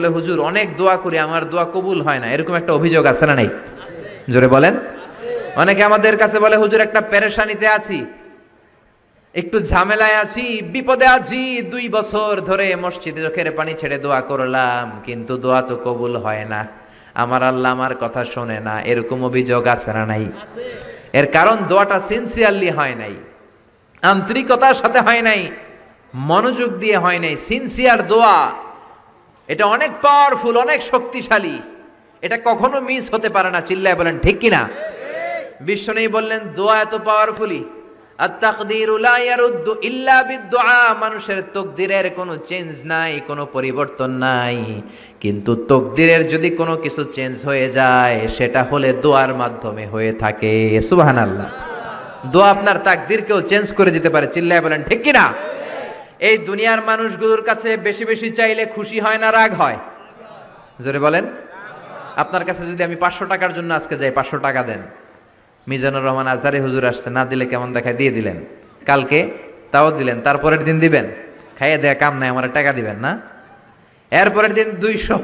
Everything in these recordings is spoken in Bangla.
বলে হুজুর অনেক দোয়া করি আমার দোয়া কবুল হয় না, এরকম একটা অভিযোগ আছে না নাই? জোরে বলেন। অনেকে আমাদের কাছে বলে হুজুর একটা পেরেশানিতে আছি, একটু ঝামেলায় আছি, বিপদে আছি, 2 বছর ধরে মসজিদে চোখের পানি ছেড়ে দোয়া করলাম কিন্তু দোয়া তো কবুল হয় না, আমার আল্লাহ আমার কথা শোনে না, এরকম অভিযোগ আছে না নাই? এর কারণ দোয়াটা সিনসিয়ারলি হয় নাই, আন্তরিকতার সাথে হয় নাই, মনোযোগ দিয়ে হয় নাই। সিনসিয়ার দোয়া এটা অনেক পাওয়ারফুল, অনেক শক্তিশালী, এটা কখনো মিস হতে পারে না। চিল্লায় বলেন ঠিক কিনা? বিশ্বনবী বললেন দোয়া এত পাওয়ারফুলি, আত-তাকদীরু লা ইয়ারুদ্দু ইল্লা বিদ-দুআ, মানুষের তাকদীরের কোনো চেঞ্জ নাই, কোনো পরিবর্তন নাই, কিন্তু তাকদীরের যদি কোনো কিছু চেঞ্জ হয়ে যায় সেটা হলে দোয়ার মাধ্যমে হয়ে থাকে। সুবহানাল্লাহ। দোয়া আপনার তাকদীরকেও চেঞ্জ করে দিতে পারে। চিল্লায় বলেন ঠিক কিনা? এই দুনিয়ার মানুষগুলোর কাছে বেশি বেশি চাইলে খুশি হয় না রাগ হয়? জোরে বলেন। আপনার কাছে যদি আমি 500 টাকার জন্য আজকে যাই, 500 টাকা দেন, মিজানুর রহমান আজহারি হুজুর আসছে, না দিলে কেমন দেখায়, দিয়ে দিলেন, কালকে তাও দিলেন, তারপরের দিন দিবেন, খাইয়ে দেয়া কাম নাই, আমার টাকা দিবেন না, এরপরের দিন 200,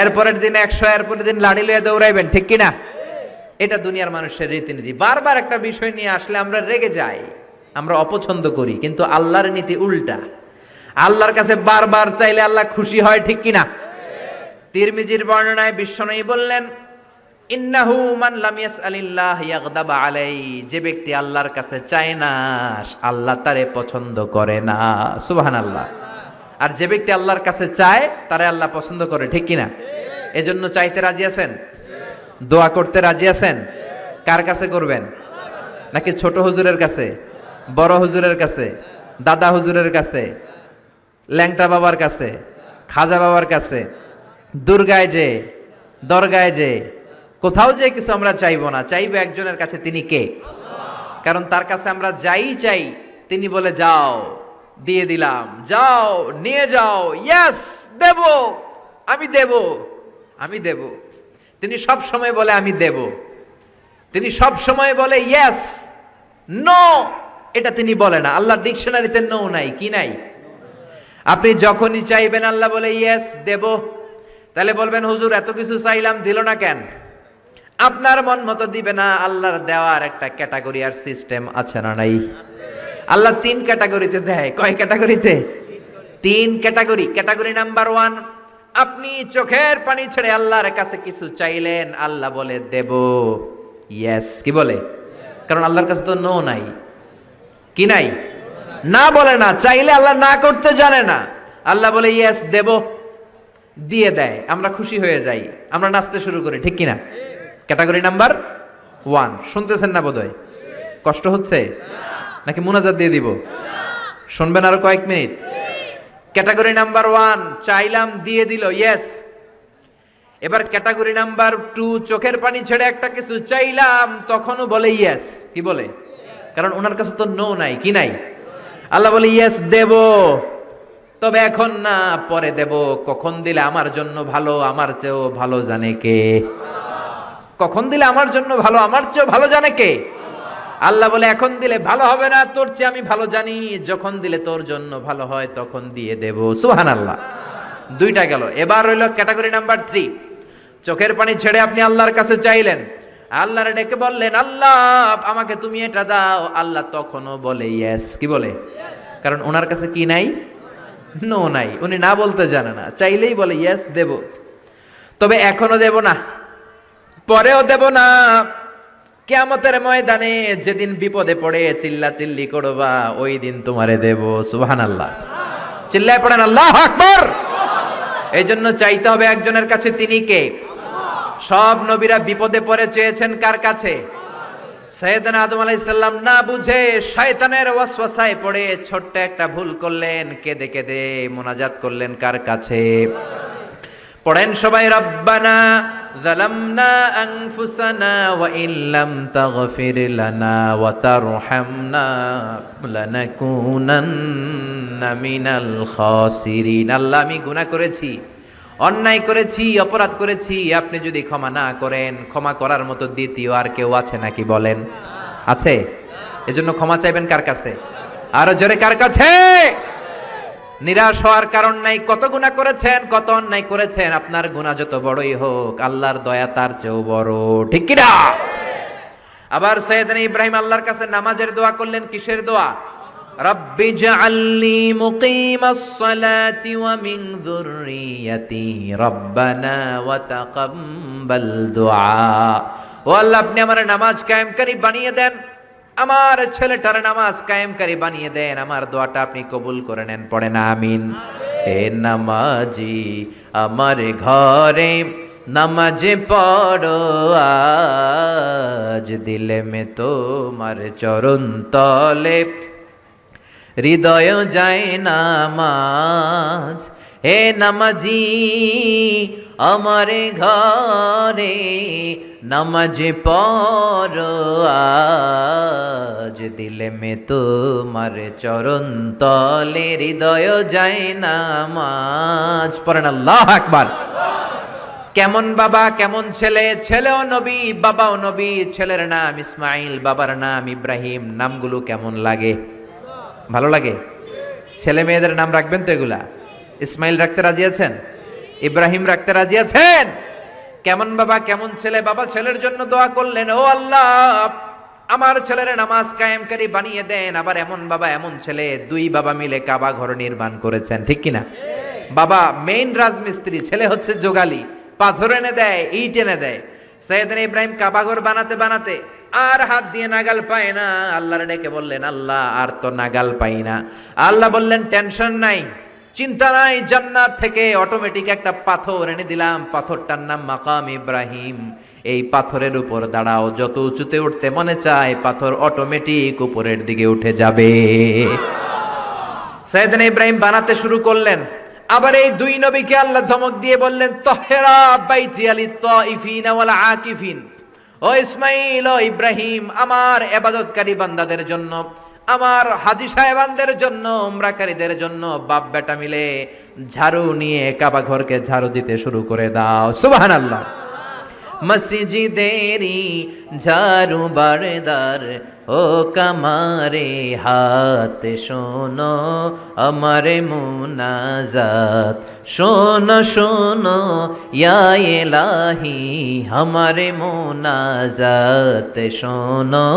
এরপরের দিন 100, এরপরের দিন লাড়ি লইয়া দৌড়াইবেন, ঠিক কিনা? এটা দুনিয়ার মানুষের রীতিনীতি। বারবার একটা বিষয় নিয়ে আসলে আমরা রেগে যাই, আমরা অপছন্দ করি, কিন্তু আল্লাহর নীতি উল্টা। আল্লাহর কাছে বারবার চাইলে আল্লাহ খুশি হয়, ঠিক কিনা? তিরমিজির বর্ণনায় বিশ্বনবী বললেন ইন্নাহু মান লাম ইয়াসআলিল্লাহ ইয়াগদাব আলাইহি, যে ব্যক্তি আল্লাহর কাছে চায় না আল্লাহ তারে পছন্দ করে না। সুবহানাল্লাহ। আর যে ব্যক্তি আল্লাহর কাছে চায় তারে আল্লাহ পছন্দ করে, ঠিক কিনা? এজন্য চাইতে রাজি আছেন? দোয়া করতে রাজি আছেন? কার কাছে করবেন? নাকি ছোট হুজুরের কাছে, বড় হুজুরের কাছে, দাদা হুজুরের কাছে, ল্যাংটা বাবার কাছে, খাজা বাবার কাছে, দুর্গায় যে, দরগায় যে, কোথাও যে কিছু আমরা চাইবো না, চাইবো একজনের কাছে, তিনি কে? কারণ তার কাছে আমরা যাই চাই তিনি বলে যাও, দিয়ে দিলাম, যাও নিয়ে যাও, ইয়েস দেব, আমি দেব, আমি দেব। তিনি সব সময় বলে আমি দেব, তিনি সব সময় বলে ইয়েস, নো এটা তিনি বলে না। আল্লাহর ডিকশনারিতে নো নাই, কি নাই? আপনি যখনই চাইবেন আল্লাহ বলে ইয়েস দেব। তাহলে বলবেন হুজুর এত কিছু চাইলাম দিল না কেন? আপনার মন মতো দিবে না, আল্লাহর দেওয়ার একটা ক্যাটাগরি আর সিস্টেম আছে না নাই? আল্লাহ 3 ক্যাটাগরিতে দেয়। কয় ক্যাটাগরিতে? 3 ক্যাটাগরি। ক্যাটাগরি নাম্বার 1, আপনি চোখের পানি ছেড়ে আল্লাহর কাছে কিছু চাইলেন, আল্লাহ বলে দেব, ইয়েস, কি বলে? কারণ আল্লাহর কাছে তো নো নাই, কি নাই? না বলে না, চাইলে আল্লাহ না করতে জানে না, আল্লাহ বলে ইয়েস দেব, দিয়ে দেয়, আমরা খুশি হয়ে যাই, আমরা নাচতে শুরু করি, ঠিক কিনা? Category number 1। শুনতেছেন না বোধহয়? কষ্ট হচ্ছে নাকি মুনাজাত দিয়ে দিব? শুনবেন আরো কয়েক মিনিট? ক্যাটাগরি নাম্বার 1, চাইলাম দিয়ে দিল, ইয়েস। এবার ক্যাটাগরি নাম্বার 2, চোখের পানি ছেড়ে একটা কিছু চাইলাম, তখনও বলে ইয়েস, কি বলে? কারণ ওনার কাছে তো নো নাই, কি নাই? আল্লাহ বলে ইয়েস দেব, তবে এখন না, পরে দেব। কখন দিলে আমার জন্য ভালো, আমার চেয়েও ভালো জানে কে? কখন দিলে আমার জন্য ভালো, আমার চেয়েও ভালো জানে কে? আল্লাহ বলে এখন দিলে ভালো হবে না, তোর চেয়ে আমি ভালো জানি, যখন দিলে তোর জন্য ভালো হয় তখন দিয়ে দেব। সুবহানাল্লাহ। 2টা গেল। এবার হইল ক্যাটাগরি নাম্বার 3, চোখের পানি ছেড়ে আপনি আল্লাহর কাছে চাইলেন, আল্লাহর ডেকে বললেন আল্লাহ আমাকে তুমি এটা দাও, আল্লাহ তখনও বলে ইয়েস, কি বলে? কারণ ওনার কাছে কি নাই? নো নাই, উনি না বলতে জানে না, চাইলেই বলে ইয়েস দেব, তবে এখনো দেব না, পরেও দেব না, কিয়ামতের ময়দানে যেদিন বিপদে পড়ে চিল্লা চিল্লি করবা ওই দিন তোমারে দেব। সুবহানাল্লাহ। চিল্লায় পড়েন আল্লাহু আকবার। এই জন্য চাইতে হবে একজনের কাছে, তিনি কে? সব নবীরা বিপদে পড়ে চেয়েছেন কার কাছে? সাইয়েদনা আদম আলাইহিস সালাম না বুঝে শয়তানের ওয়াসওয়াসায় পড়ে ছোট্ট একটা ভুল করলেন, কেঁদে কেঁদে মুনাজাত করলেন কার কাছে? পড়েন সবাই, রব্বানা যালামনা আনফুসানা ওয়া ইল্লাম তাগফির লানা ওয়া তারহামনা লানাকুনান্না মিনাল খাসিরিন। আল্লাহ আমি গুনাহ করেছি, অন্যায় করেছি, অপরাধ করেছি, আপনি যদি ক্ষমা না করেন, ক্ষমা করার মতো দ্বিতীয় আর কেউ আছে নাকি বলেন? আছে? এজন্য ক্ষমা চাইবেন কার কাছে? আরো জোরে কার কাছে? নিরাশ হওয়ার কারণ নাই। কত গুনাহ করেছেন, কত অন্যায় করেছেন, আপনার গুনাহ যত বড়ই হোক আল্লাহর দয়া তার চেয়েও বড়, ঠিক কি না? আবার সাইয়েদনা ইব্রাহিম আল্লাহর কাছে নামাজের দোয়া করলেন। কিসের দোয়া? রব্বি জাআলনি মুকিমাস সালাতি ওয়া মিন যুররিয়াতি রব্বানা ওয়া তাকাব্বাল দুআ। ও আল্লাহ, আপনি আমার নামাজ কায়েমকারী বানিয়ে দেন, আমার ছেলেটার নামাজ কায়েমকারী বানিয়ে দেন, আমার দোয়াটা আপনি কবুল করে নেন। পড়েন আমিন। হে নামাজি আমার ঘরে নামাজে পড়ো আজ, দিলে মে তোমার চরণ তলে হৃদয় যায় নামাজ। হে নামাজি আমার ঘরে নামাজে পড়ো আজ, দিলে মে তোমার চরণ তলে হৃদয় যায় নামাজ। পড়েন আল্লাহু আকবার। কেমন বাবা কেমন ছেলে, ছেলেও নবী বাবাও নবী। ছেলের নাম ইসমাইল, বাবার নাম ইব্রাহিম। নামগুলো কেমন লাগে? ভালো লাগে? ছেলে মেয়েদের নাম রাখবেন তো এগুলা? ইসমাইল রাখতে রাজি আছেন? ইব্রাহিম রাখতে রাজি আছেন? কেমন বাবা কেমন ছেলে। বাবা ছেলের জন্য দোয়া করলেন, ও আল্লাহ আমার ছেলের নামাজ কায়েমকারী বানিয়ে দেন। আবার এমন বাবা এমন ছেলে, দুই বাবা মিলে কাবা ঘর নির্মাণ করেছেন, ঠিক কিনা? বাবা মেইন রাজমিস্ত্রি, ছেলে হচ্ছে যোগালী, পাথর এনে দেয়, ইট এনে দেয়। সাইয়েদনা ইব্রাহিম কাবাঘর বানাতে বানাতে আর হাত দিয়ে নাগাল পায় না। আল্লাহর ডেকে বললেন, আল্লাহ আর তো নাগাল পাই না। আল্লাহ বললেন, টেনশন নাই, চিন্তা নাই, জান্নাত থেকে অটোমেটিক একটা পাথর এনে দিলাম, পাথরটার নাম মাকাম ইব্রাহিম। এই পাথরের উপর দাঁড়াও, যত উঁচুতে উঠতে মনে চায় পাথর অটোমেটিক উপরের দিকে উঠে যাবে। সাইয়েদনা ইব্রাহিম বানাতে শুরু করলেন। আবার এই দুই নবীকে আল্লাহ ধমক দিয়ে বললেন, তাহরা বাইতি আলিত তাইফিন ওয়াল আকিফিন। ও ইসমাইল, ও ইব্রাহিম, আমার ইবাদতকারী বান্দাদের জন্য, আমার হাজী সাহেবানদের জন্য, উমরাকারীদের জন্য বাপ বেটা মিলে ঝাড়ু নিয়ে কাবা ঘরকে ঝাড়ু দিতে শুরু করে দাও। সুবহানাল্লাহ। মসজিদেরি ঝাড়ু বারদার ও কামারে হাত, শোনো আমারে মুনাজাত, শোনো শোনো ইয়া ইলাহি আমারে মুনাজাত, শোনো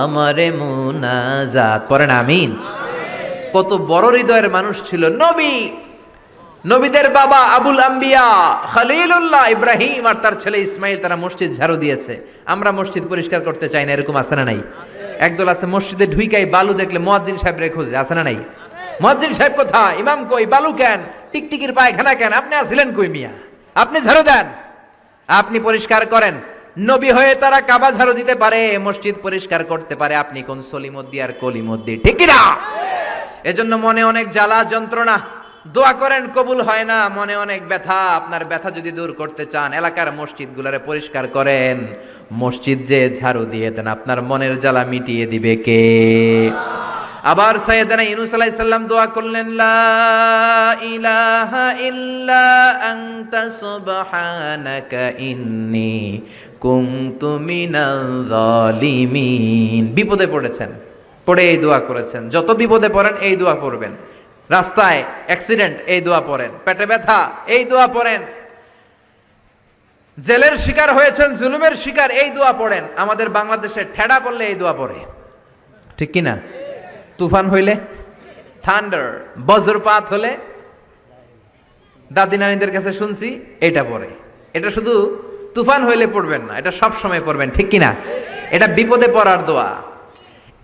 আমারে মুনাজাত। পড়েন আমিন। কত বড় হৃদয়ের মানুষ ছিল নবী, নবীদের বাবা আবুল আম্বিয়া খলিলুল্লাহ ইব্রাহিম আর তার ছেলে ইসমাইল, তারা মসজিদ ঝাড়ু দিয়েছে। আমরা মসজিদ পরিষ্কার করতে চাই না, এরকম আছে না নাই? একদল আছে মসজিদে ঢুইকাই বালু দেখলে মুয়াজ্জিন সাহেব রে খোঁজে, আছে না নাই? মুয়াজ্জিন সাহেব কোথায়, ইমাম কই, বালু কেন, টিকটিকির পায়খানা কেন, আপনি আসলেন কই মিয়া, আপনি ঝাড়ু দেন, আপনি পরিষ্কার করেন। নবী হয়ে তারা কাবা ঝাড়ু দিতে পারে, মসজিদ পরিষ্কার করতে পারে, আপনি কোন সলিমদ্দি আর কলিমদ্দি, ঠিক কি না? এজন্য মনে অনেক জ্বালা যন্ত্রণা, দোয়া করেন কবুল হয় না, মনে অনেক ব্যথা। আপনার ব্যথা যদি দূর করতে চান এলাকার মসজিদগুলোরে পরিষ্কার করেন, মসজিদ যে ঝাড়ু দিয়ে দেন, আপনার মনের জ্বালা মিটিয়ে দিবে কে? আবার সাইয়েদনা ইউনূস আলাইহিস সালাম দোয়া করলেন, লা ইলাহা ইল্লা আনতা সুবহানাকা ইন্নী কুনতু মিনাল যালিমিন। বিপদে পড়েছেন, পড়ে এই দোয়া করেছেন। যত বিপদে পড়েন এই দোয়া পড়বেন। রাস্তায় অ্যাক্সিডেন্ট, এই দোয়া পড়েন। পেটে ব্যথা, এই দোয়া পড়েন। জেলের শিকার হয়েছেন, জুলুমের শিকার, এই দোয়া পড়েন। আমাদের বাংলাদেশে ঠেডা পড়লে এই দোয়া পড়ে, ঠিক কি না? তুফান হইলে, থান্ডার, বজ্রপাত হলে, দাদি নানীদের কাছে শুনছি এটা পড়ে। এটা শুধু তুফান হইলে পড়বেন না, এটা সব সময় পড়বেন, ঠিক কি না? এটা বিপদে পড়ার দোয়া।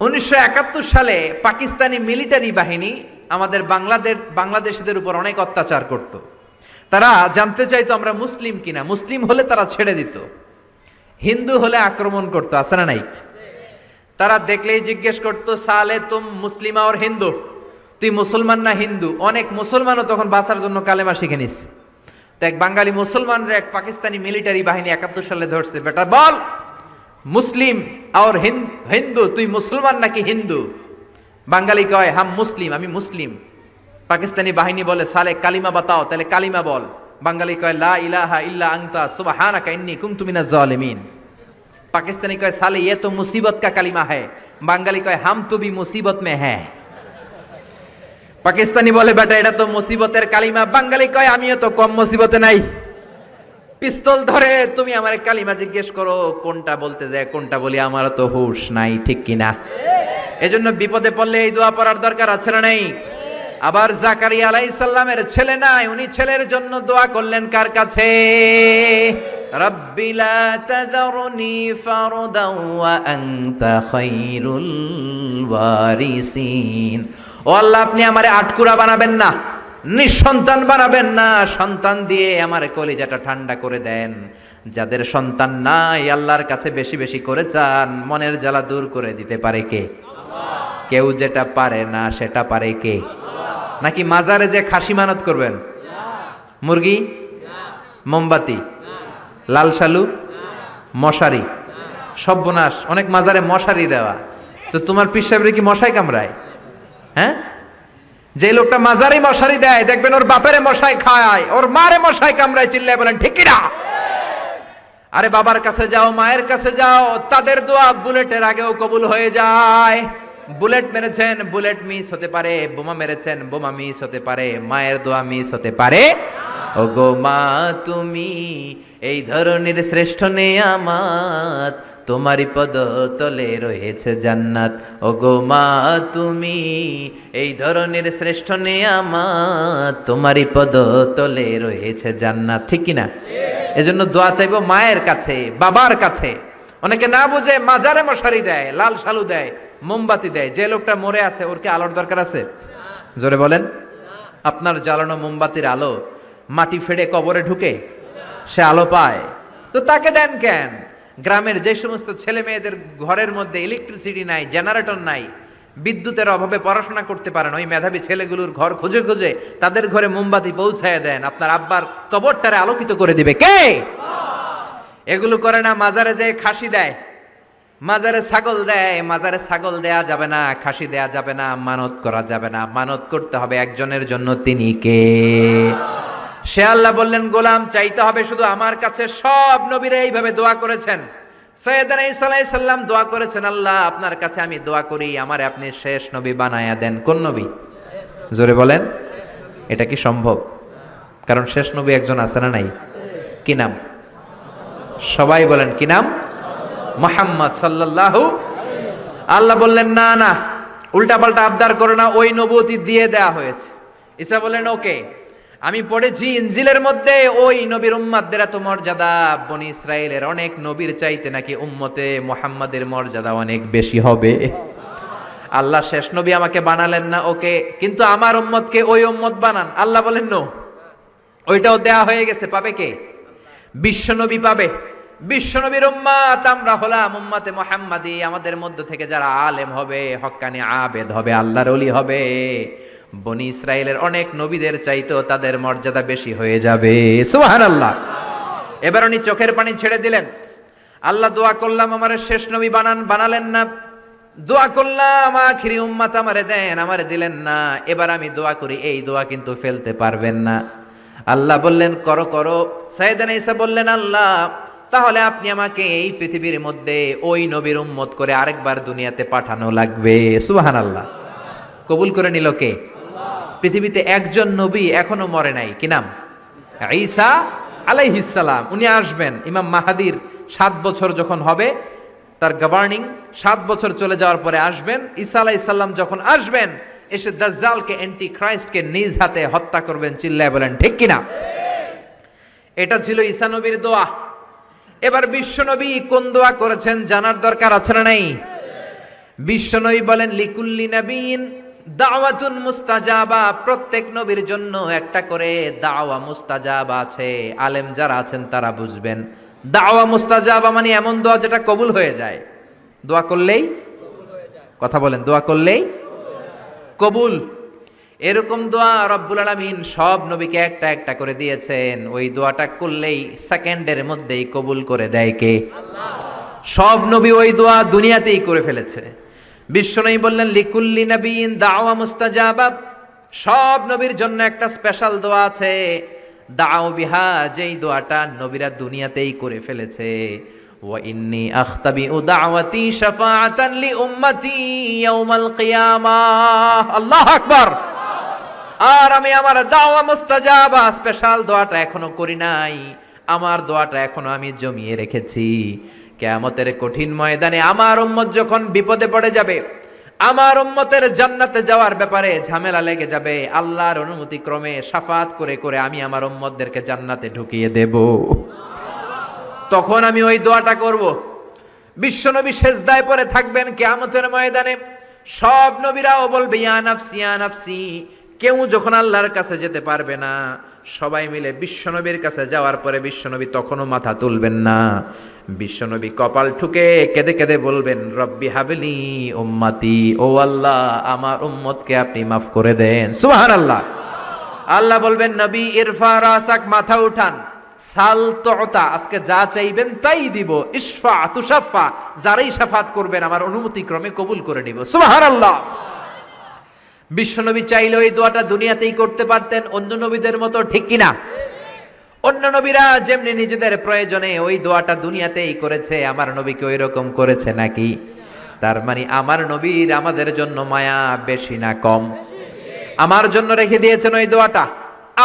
1971 সালে পাকিস্তানি মিলিটারি বাহিনী আমাদের বাংলাদেশিদের উপর অনেক অত্যাচার করত। তারা জানতে চাইতো আমরা মুসলিম কিনা, মুসলিম হলে তারা ছেড়ে দিত, হিন্দু হলে আক্রমণ করতো, আছে না নাই? তারা দেখলেই জিজ্ঞেস করতো, সালে তুম মুসলিমা ওর হিন্দু, তুই মুসলমান না হিন্দু? অনেক মুসলমানও তখন বাঁচার জন্য কালেমা শিখে নিস। তো এক বাঙালি মুসলমানরা এক পাকিস্তানি মিলিটারি বাহিনী 71 সালে ধরছে, বেটা বল মুসলিম আর হিন্দু, তুই মুসলমান নাকি হিন্দু? বাঙালি কয় হাম মুসলিম, আমি মুসলিম। পাকিস্তানি বাহিনী বলে, সালে কালিমা বাতাও, তাহলে কালিমা বল। বাঙালি কয় লা ইলাহা ইল্লা আনতা সুবহানাকা ইন্নী কুনতু মিনাজ জালিমিন। পাকিস্তানি কয় সালে ये तो मुसीबत का कलिमा है। বাঙালি কয় হাম তো भी मुसीबत में है। পাকিস্তানি বলে বেটা এটা তো মুসিবতের কালিমা, বাঙালি কয় আমিও তো কম মুসিবতে নাই। পিস্তল ধরে তুমি আমার কালিমা জিজ্ঞেস করো কোনটা বলতে যায় কোনটা বলি, আমার তো হুঁশ নাই, ঠিক কিনা? এজন্য বিপদে পড়লে এই দোয়া পড়ার দরকার আছে না নাই? আবার জাকারিয়া আলাইহিস সালামের ছেলে নাই, উনি ছেলের জন্য দোয়া করলেন কার কাছে? রাব্বি লা তাযারনি ফারদান ওয়া আনতা খায়রুল ওয়ারিসিন। ও আল্লাহ, আপনি আমারে আটকুরা বানাবেন না, নিঃসন্তান বানাবেন না, সন্তান দিয়ে আমার কলিজাটা ঠান্ডা করে দেন। যাদের সন্তান নাই আল্লাহর কাছে বেশি বেশি করে চান, মনের জ্বালা দূর করে দিতে পারে কে? কেউ যেটা পারে না সেটা পারে কে? নাকি মাজারে যে খাসি মানত করবেন? মুরগি, মোমবাতি, লাল শালু, মশারি, সর্বনাশ, অনেক মাজারে মশারি দেওয়া। তো তোমার পীর সাহেবের কি মশাই কামড়ায়? হ্যাঁ, যে লোকটা মাজারে মশারি দেয় দেখবেন ওর বাপেরে মশাই খায়, ওর মারে মশাই কামড়ায়, চিল্লায় বলেন ঠিক কিনা? আরে বাবার কাছে যাও, মায়ের কাছে যাও, তাদের দোয়া বুলেটের আগেও কবুল হয়ে যায়। বুলেট মেরেছেন, বুলেট মিস হতে পারে, বোমা মেরেছেন, বোমা মিস হতে পারে, মায়ের দোয়া মিস হতে পারে। ও গো মা তুমি এই ধরনের শ্রেষ্ঠ নেয়ামত, তোমারই পদ তলে রয়েছে জান্নাত। ও গো মা তুমি এই ধরনের শ্রেষ্ঠ নেয়ামত, তোমারই পদ তলে রয়েছে জান্নাত, ঠিক কিনা? এজন্য দোয়া চাইবো মায়ের কাছে, বাবার কাছে। অনেকে না বুঝে মাজারে মশারি দেয়, লাল শালু দেয়, মোমবাতি দেয়। যে লোকটা মরে আছে ওর কি আলোর দরকার আছে? জোরে বলেন। আপনার জ্বালানো মোমবাতির আলো মাটি ফেড়ে কবরে ঢুকে সে আলো পায়, তো তাকে দেন কেন? গ্রামের যে সমস্ত ছেলে মেয়েদের ঘরের মধ্যে ইলেকট্রিসিটি নাই, জেনারেটর নাই, বিদ্যুতের অভাবে পড়াশোনা করতে পারেন, ওই মেধাবী ছেলেগুলোর ঘর খুঁজে খুঁজে তাদের ঘরে মোমবাতি পৌঁছায় দেন। আপনার আব্বার কবরটারে আলোকিত করে দিবে কে? এগুলো করে না, মাজারে যে খাসি দেয়, মাজারে ছাগল দেয়। মাজারে ছাগল দেয়া যাবে না, খাসি দেয়া যাবে না, মানত করা যাবে না। মানত করতে হবে একজনের জন্য, তিনি কে? সে আল্লাহ বললেন গোলাম চাইতে হবে শুধু আমার কাছে। সব নবীরা এইভাবে দোয়া করেছেন। সৈয়দনা ঈসা আলাইহিস সালাম দোয়া করেছেন, আল্লাহ আপনার কাছে আমি দোয়া করি আমারে আপনি শেষ নবী বানায়া দেন। কোন নবী? জোরে বলেন। এটা কি সম্ভব? কারণ শেষ নবী একজন আছে না নাই? কি নাম? সবাই বলেন কি নাম? মুহাম্মদ সাল্লাল্লাহু। আল্লাহ বললেন না না, উল্টা পাল্টা আবদার করো না, ওই নবুয়তি দিয়ে দেয়া হয়েছে। ঈসা বললেন ওকে, আমি পড়েছি ইনজিলের মধ্যে ওই নবীর উম্মতদের এত মর্যাদা, বনি ইসরাইলের অনেক নবীর চাইতে নাকি উম্মতে মুহাম্মাদের মর্যাদা অনেক বেশি হবে। আল্লাহ শেষ নবী আমাকে বানালেন না, ওকে, কিন্তু আমার উম্মতকে ওই উম্মত বানান। আল্লাহ বলেন নো, ওইটাও দেয়া হয়ে গেছে, পাবে কে? বিশ্ব নবী পাবে। বিশ্ব নবীর উম্মত আমরা হলাম উম্মতে মুহাম্মাদি। আমাদের মধ্য থেকে যারা আলেম হবে, হক্কানি আবেদ হবে, আল্লাহর ওলি হবে, বনি ইসরাইলের অনেক নবীদের চাইতেও তাদের মর্যাদা বেশি হয়ে যাবে। সুবহানাল্লাহ। এবার উনি চোখের পানি ছেড়ে দিলেন। আল্লাহ দোয়া করলাম আমারে শেষ নবী বানান, বানালেন না। দোয়া করলাম আখিরি উম্মত আমারে দেন, আমারে দিলেন না। এবার আমি দোয়া করি, এই দোয়া কিন্তু ফেলতে পারবেন না। আল্লাহ বললেন করো করো। সাইয়েদনা ঈসা বললেন আল্লাহ তাহলে আপনি আমাকে এই পৃথিবীর মধ্যে ওই নবীর উম্মত করে আরেকবার দুনিয়াতে পাঠানো লাগবে। সুবহানাল্লাহ। কবুল করে নিল কে? পৃথিবীতে একজন নবী এখনো মরে নাই, কি নাম? ঈসা আলাইহিস সালাম। উনি আসবেন ইমাম মাহাদির 7 বছর যখন হবে, তার গভর্নিং 7 বছর চলে যাওয়ার পরে আসবেন। ঈসা আলাইহিস সালাম যখন আসবেন, এসে দাজ্জালকে, অ্যান্টি খ্রাইস্টকে নিজ হাতে হত্যা করবেন। চিল্লায় বলেন ঠিক কিনা? এটা ছিল ঈসা নবীর দোয়া। এবার বিশ্ব নবী কোন দোয়া করেছেন জানার দরকার আছে না নাই? বিশ্ব নবী বলেন লিকুল্লি নবীন দাওয়াতুন মুস্তাজাবা। প্রত্যেক নবীর জন্য একটা করে দাওয়া মুস্তাজাবা আছে। আলেম যারা আছেন তারা বুঝবেন, দাওয়া মুস্তাজাবা মানে এমন দোয়া যেটা কবুল হয়ে যায়। দোয়া করলেই, কথা বলেন, দোয়া করলেই কবুল। এরকম দোয়া রব্বুল আলামিন সব নবীকে একটা একটা করে দিয়েছেন। ওই দোয়াটা করলেই সেকেন্ডের মধ্যেই কবুল করে দেয় কে? আল্লাহ। সব নবী ওই দোয়া দুনিয়াতেই করে ফেলেছে। বিশ্বনবী বললেন লিকুল্লি নবীন দাওয়া মুস্তাজাবা। সব নবীর জন্য একটা স্পেশাল দোয়া আছে, দাও বিহা, যেই দোয়াটা নবীরা দুনিয়াতেই করে ফেলেছে। ওয়া ইন্নী আখতাবিউ দাওয়াতি শাফাআতান লি উম্মতি ইয়াউমাল কিয়ামাহ। আল্লাহু আকবার। আর আমি আমার দাওয়া মুস্তাজাবা স্পেশাল দোয়াটা এখনো করি নাই। আমার দোয়াটা এখনো আমি জমিয়ে রেখেছি। কিয়ামতের কঠিন ময়দানে আমার উম্মত যখন বিপদে পড়ে যাবে, আমার উম্মতের জান্নাতে যাওয়ার ব্যাপারে ঝামেলা লেগে যাবে, আল্লাহর অনুমতি ক্রমে শাফাত করে করে আমি আমার উম্মতদেরকে জান্নাতে ঢুকিয়ে দেব। তখন আমি ওই দোয়াটা করব। বিশ্বনবী সেজদায় পড়ে থাকবেন কিয়ামতের ময়দানে, সব নবীরাও বলবে ইয়া নাফসি ইয়া নাফসি। কেউ যখন আল্লাহর কাছে যেতে পারবে না, সবাই মিলে বিশ্বনবীর কাছে যাওয়ার পরে বিশ্বনবী তখনও মাথা তুলবেন না। বিশ্বনবী কপাল ঠুকে কেঁদে কেঁদে বলবেন রব্বি হাবলি উম্মতি, ও আল্লাহ আমার উম্মতকে আপনি মাফ করে দেন। সুবহানাল্লাহ। আল্লাহ বলবেন নবী ইরফা রাসাক, মাথা উঠান, সাল তুতা, আজকে যা চাইবেন তাই দিব, ইশফা তুশাফা, যারাই শাফাত করবেন আমার অনুমতি ক্রমে কবুল করে নিব। সুবহানাল্লাহ। বিশ্বনবী চাইলে ওই দোয়াটা দুনিয়াতেই করতে পারতেন অন্য নবীদের মতো, ঠিক কিনা? অন্য নবীরা যেমনি নিজেদের প্রয়োজনে ওই দোয়াটা দুনিয়াতেই করেছে, আমার নবীকে ওই রকম করেছে নাকি? তার মানে আমার নবীর আমাদের জন্য মায়া বেশি না কম? আমার জন্য রেখে দিয়েছেন ওই দোয়াটা,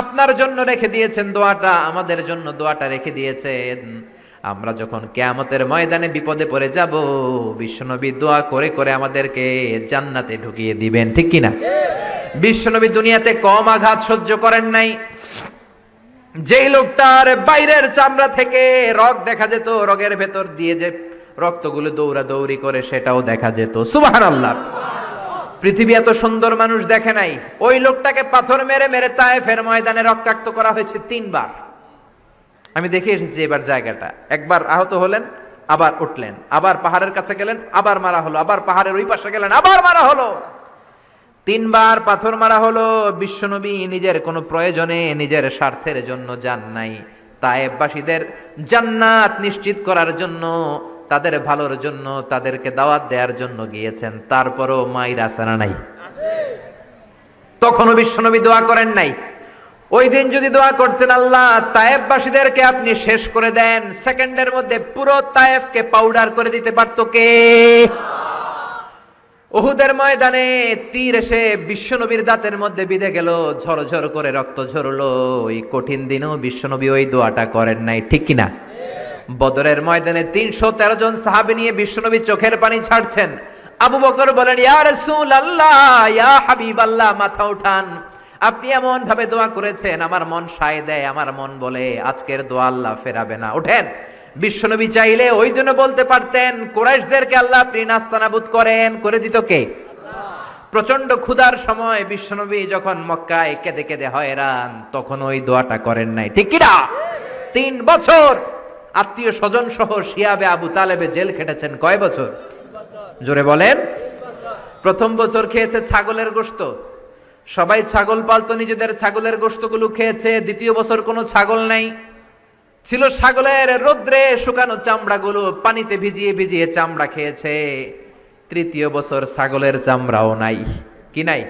আপনার জন্য রেখে দিয়েছেন দোয়াটা, আমাদের জন্য দোয়াটা রেখে দিয়েছেন। আমরা যখন কিয়ামতের ময়দানে বিপদে পড়ে যাব, বিশ্বনবী দোয়া করে করে আমাদেরকে জান্নাতে ঢুকিয়ে দিবেন, ঠিক কিনা? বিশ্বনবী দুনিয়াতে কম আঘাত সহ্য করেন নাই। যেই লোকটার বাইরের চামড়া থেকে রক্ত দেখা যেত, রগের ভেতর দিয়ে যে রক্তগুলো দৌড়াদৌড়ি করে সেটাও দেখা যেত। সুবহানাল্লাহ। পৃথিবী এত সুন্দর মানুষ দেখে নাই। ওই লোকটাকে পাথর মেরে মেরে তায়েফের ময়দানে রক্তাক্ত করা হয়েছে 3 বার। আমি দেখে এসেছি এবার জায়গাটা। একবার আহত হলেন, আবার উঠলেন, আবার পাহাড়ের কাছে গেলেন, আবার মারা হলো, আবার পাহাড়ের ওই পাশে গেলেন, আবার মারা হলো। 3 বার পাথর মারা হলো। বিশ্বনবী নিজের কোনো প্রয়োজনে নিজের স্বার্থের জন্য যান নাই, তায়েফবাসীদের জান্নাত নিশ্চিত করার জন্য, তাদের ভালোর জন্য, তাদেরকে দাওয়াত দেওয়ার জন্য গিয়েছেন। তারপরও মাইর আসানা নাই, তখনও বিশ্বনবী দোয়া করেন নাই। ওই দিন যদি দোয়া করতেন আল্লাহ তায়েফবাসীদেরকে আপনি শেষ করে দেন, সেকেন্ডের মধ্যে পুরো তায়েফকে পাউডার করে দিতে পারতো কে? উহুদের ময়দানে তীর এসে বিশ্বনবীর দাঁতের মধ্যে বিঁধে গেল, ঝরঝর করে রক্ত ঝরলো। ওই কঠিন দিনেও বিশ্বনবী ওই দোয়াটা করেন নাই, ঠিক কিনা? বদরের ময়দানে 313 জন সাহাবী নিয়ে বিশ্বনবী চোখের পানি ছাড়ছেন। আবু বকর বলেন ইয়া রাসূলুল্লাহ ইয়া হাবিবাল্লাহ, মাথা উঠান, আপনি এমন ভাবে দোয়া করেছেন আমার মন সায় দেয়, আমার মন বলে আজকের দোয়া আল্লাহ ফেরাবে না, ওঠেন। বিশ্বনবী চাইলে ওই জন্য বলতে পারতেন কুরাইশদেরকে আল্লাহ আপনি নাস্তানাবুদ করেন, করে দিত কে? প্রচন্ড ক্ষুধার সময় বিশ্বনবী যখন মক্কায় কেঁদে কেঁদে হয়রান, তখন ওই দোয়াটা করেন নাই, ঠিক কিনা? 3 বছর আত্মীয় স্বজন সহ শিয়াবে আবু তালেবে জেল খেটেছেন। কয় বছর? জোরে বলেন। প্রথম বছর খেয়েছে ছাগলের গোশত, সবাই ছাগল পালতো, নিজেদের ছাগলের গোশতগুলো খেয়েছে। দ্বিতীয় বছর কোনো ছাগল নাই, ছিল ছাগলের রোদ্রে শুকানো চামড়াগুলো পানিতে ভিজিয়ে ভিজিয়ে চামড়া খেয়েছে। তৃতীয় বছর ছাগলের চামড়াও নাই, কি নাই?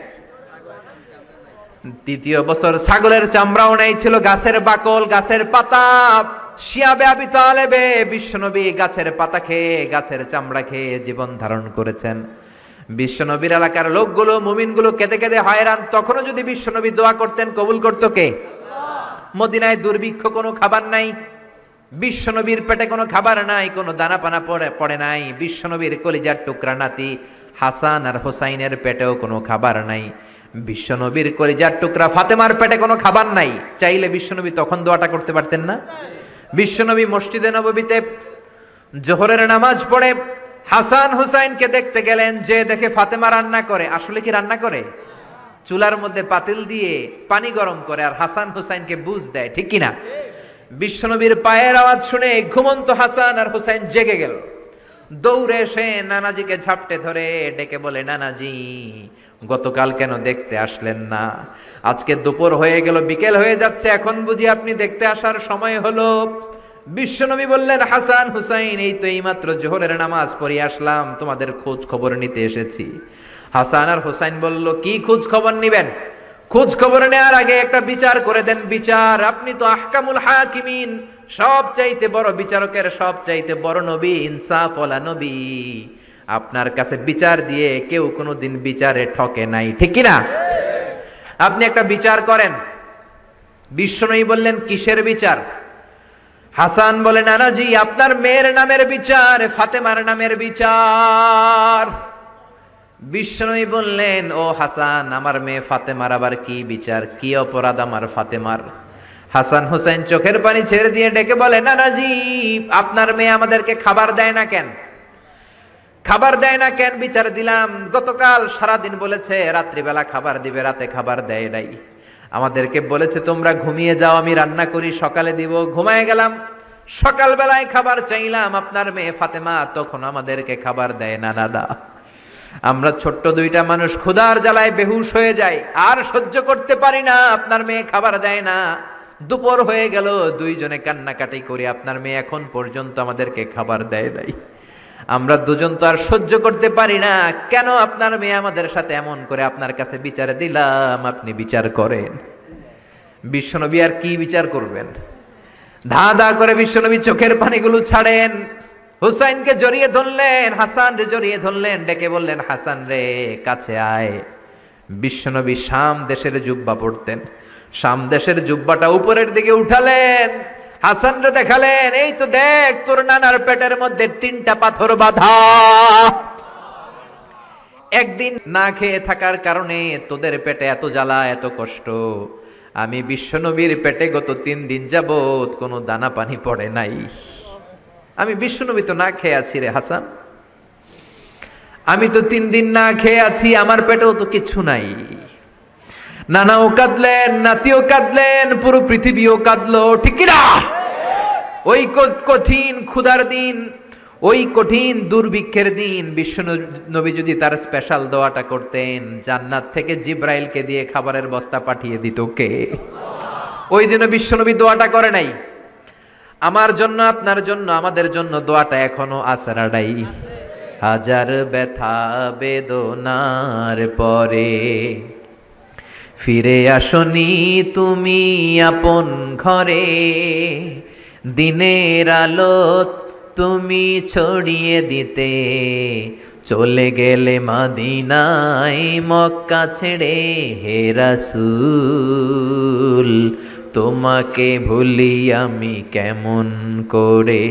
তৃতীয় বছর ছাগলের চামড়াও নাই, ছিল গাছের বাকল, গাছের পাতা। শিয়াবে আবি তালেবে বিশ্বনবী গাছের পাতা খেয়ে, গাছের চামড়া খেয়ে জীবন ধারণ করেছেন। বিশ্বনবীর এলাকার লোকগুলো, মুমিনগুলো কেঁদে কেঁদে হয়রান। তখনও যদি বিশ্বনবী দোয়া করতেন, কবুল করত কে? মদিনায় দুর্ভিক্ষ, কোনো খাবার নাই, বিশ্বনবীর পেটে কোনো খাবার নাই, কোনো দানা পানা পড়ে নাই। বিশ্বনবীর কলিজার টুকরা নাতি হাসান আর হোসাইনের পেটেও কোনো খাবার নাই। বিশ্বনবীর কলিজার টুকরা ফাতেমার পেটে কোনো খাবার নাই। চাইলে বিশ্বনবী তখন দোয়াটা করতে পারতেন না? বিশ্বনবী মসজিদে নববীতে জোহরের নামাজ পড়ে হাসান হুসাইনকে দেখতে গেলেন, যে দেখে ফাতেমা রান্না করে। আসলে কি রান্না করে? চুলার মধ্যে পাতিল দিয়ে পানি গরম করে আর হাসান হুসাইনকে বুঝ দেয়, ঠিক কিনা? বিশ্বনবীর পায়ের আওয়াজ শুনে ঘুমন্ত হাসান আর হুসাইন জেগে গেল। দৌড়ে এসে নানাজিকে ঝাপটে ধরে ডেকে বলে, নানাজি গতকাল কেন দেখতে আসলেন না? আজকে দুপুর হয়ে গেল, বিকেল হয়ে যাচ্ছে, এখন বুঝি আপনি দেখতে আসার সময় হলো? বিশ্বনবী বললেন, হাসান হুসাইন এই তো এইমাত্র জোহরের নামাজ পড়ে আসলাম, তোমাদের খোঁজ খবর নিতে এসেছি। হাসান আর হুসাইন বলল, কি খোঁজ খবর নিবেন? খোঁজ খবর নেওয়ার আগে একটা বিচার করে দেন। বিচার? আপনি তো আহকামুল হাকিমিন, সব চাইতে বড় বিচারকের সব চাইতে বড় নবী, ইনসাফ ওয়ালা নবী। আপনার কাছে বিচার দিয়ে কেউ কোনোদিন বিচারে ঠকে নাই, ঠিক কিনা? আপনি একটা বিচার করেন। বিশ্বনবী বললেন, কিসের বিচার? হাসান বলে, নানাজি আপনার মেয়ের নামের বিচার, ফাতেমার নামের বিচার। বিশ্বনবী বললেন, ও হাসান, আমার মেয়ে ফাতেমার আবার কি বিচার, কি অপরাধ আমার ফাতেমার? হাসান হোসেন চোখের পানি ছেড়ে দিয়ে ডেকে বলে, নানাজি আপনার মেয়ে আমাদেরকে খাবার দেয় না কেন? খাবার দেয় না কেন বিচার দিলাম। গতকাল সারাদিন বলেছে রাত্রিবেলা খাবার দিবে, রাতে খাবার দেয় নাই। আমাদেরকে বলেছে তোমরা ঘুমিয়ে যাও, আমি রান্না করি সকালে দিব। ঘুমায় গেলাম, সকালবেলায় খাবার চাইলাম, আপনার মেয়ে ফাতেমা তখন আমাদেরকে খাবার দেয় না। দাদা, আমরা ছোট্ট দুইটা মানুষ ক্ষুধার জ্বালায় বেহুশ হয়ে যাই, আর সহ্য করতে পারি না, আপনার মেয়ে খাবার দেয় না। দুপুর হয়ে গেল, দুইজনে কান্নাকাটি করি, আপনার মেয়ে এখন পর্যন্ত আমাদেরকে খাবার দেয় নাই। আমরা দুজন তো আর সহ্য করতে পারি না, কেন আপনার মেয়ে আমাদের সাথে এমন করে? আপনার কাছে বিচার দিলাম, আপনি বিচার করেন। বিশ্বনবী আর কি বিচার করবেন? ধা ধা করে বিশ্বনবী চোখের পানিগুলো ছাড়েন, হুসাইনকে জড়িয়ে ধরলেন, হাসান রে জড়িয়ে ধরলেন, ডেকে বললেন, হাসান রে কাছে আয়। বিশ্বনবী শাম দেশের জুব্বা পরতেন, শাম দেশের জুব্বাটা উপরের দিকে উঠালেন, হাসান রে দেখালেন, এই তো দেখ তোর নানার পেটের মধ্যে 3টা পাথর বাঁধা। একদিন না খেয়ে থাকার কারণে তোদের পেটে এত জ্বালা, এত কষ্ট। আমি বিশ্বনবীর পেটে গত 3 দিন যাবত কোনো দানা পানি পড়ে নাই। আমি বিশ্বনবী তো না খেয়ে আছি রে হাসান, আমি তো 3 দিন না খেয়ে আছি, আমার পেটেও তো কিছু নাই। নানাও কাঁদলেন, নাতিও কাঁদলেন, পুরো পৃথিবীও কাঁদলো, ঠিক কি না? ওই কঠিন ক্ষুধার দিন, ওই কঠিন দুর্ভিক্ষের দিন বিশ্বনবী যদি তার স্পেশাল দোয়াটা করতেন, জান্নাত থেকে জিব্রাইলকে দিয়ে খাবারের বস্তা পাঠিয়ে দিত কে? ওই দিন বিশ্বনবী দোয়াটা করে নাই। আমার জন্য, আপনার জন্য, আমাদের জন্য দোয়াটা এখনো আসরাডাই। হাজার ব্যথা বেদনার পরে ফিরে আসনি তুমি আপন ঘরে, দিনের আলো তুমি ছড়িয়ে দিতে, চলে গেলে মদিনায় মক্কা ছেড়ে। হে রাসূল তোমাকে ভুলি আমি কেমন করে,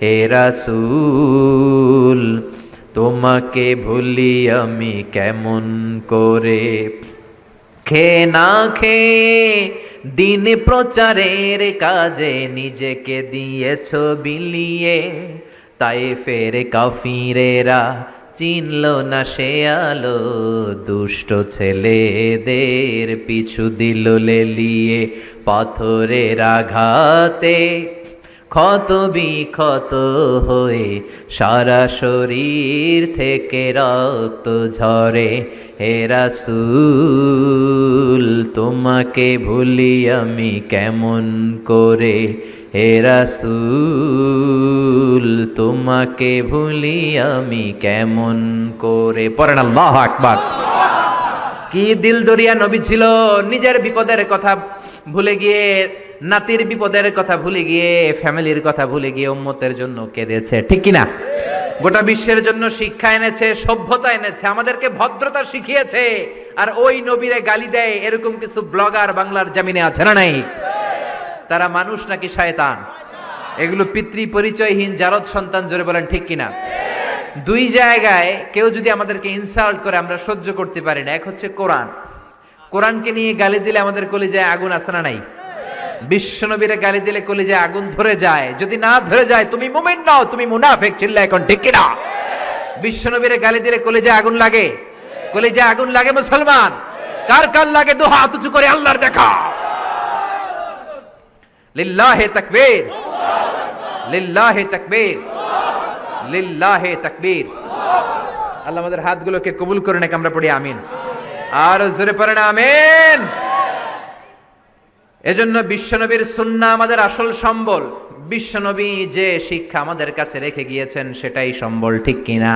হে রাসূল তোমাকে ভুলি আমি কেমন করে। খেয়ে না খেয়ে দিন প্রচারের কাজে নিজেকে দিয়েছ বিলিয়ে, তায়েফের কাফিরেরা চিনল না সে আলো, দুষ্ট ছেলেদের পিছু দিল লেলিয়ে। পাথরের আঘাতে ক্ষত বিক্ষত হয়ে সারা শরীর থেকে রক্ত ঝরে। হে রাসূল তোমাকে ভুলি আমি কেমন করে, হে রাসূল তোমাকে ভুলি আমি কেমন করে। পড়েন আল্লাহু আকবার। কি দিল দরিয়া নবী ছিল, নিজের বিপদের কথা ভুলে গিয়ে, নাতির বিপদের কথা ভুলে গিয়ে, ফ্যামিলির কথা ভুলে গিয়ে উম্মতের জন্য কেঁদেছে, ঠিক কিনা? গোটা বিশ্বের জন্য শিক্ষা এনেছে, সভ্যতা এনেছে, আমাদেরকে ভদ্রতা শিখিয়েছে। আর ওই নবীরে গালি দেয় এরকম কিছু ব্লগার বাংলার জমিনে আছে না নাই? তারা মানুষ নাকি শয়তান? এগুলো পিতৃ পরিচয়হীন জারদ সন্তান, জোরে বলেন ঠিক কিনা? দুই জায়গায় কেউ যদি আমাদেরকে ইনসাল্ট করে আমরা সহ্য করতে পারি না। এক হচ্ছে কোরআন, কোরআনকে নিয়ে গালি দিলে আমাদের কলিজায় আগুন আছে না নাই? বিশ্বনবীরে গালি দিলে কলিজায় আগুন ধরে যায়, যদি না ধরে যায় তুমি মুমিন নাও, তুমি মুনাফিক। চিল্লা এখন ঠিক কিনা? বিশ্বনবীরে গালি দিলে কলিজায় আগুন লাগে, কলিজায় আগুন লাগে মুসলমান। কার কার লাগে? দু হাত উঁচু করে আল্লাহর দেখা। লিল্লাহে তাকবীর, লিল্লাহে তাকবীর, লিল্লাহে তাকবীর। আল্লাহ আমাদের হাতগুলোকে কবুল করে নাকি আমরা পড়ি আমিন। আর জোরে পড়েন আমিন। এজন্য বিশ্বনবীর সুন্নাহ আমাদের আসল সম্বল। বিশ্বনবী যে শিক্ষা আমাদের কাছে রেখে গিয়েছেন সেটাই সম্বল, ঠিক কিনা?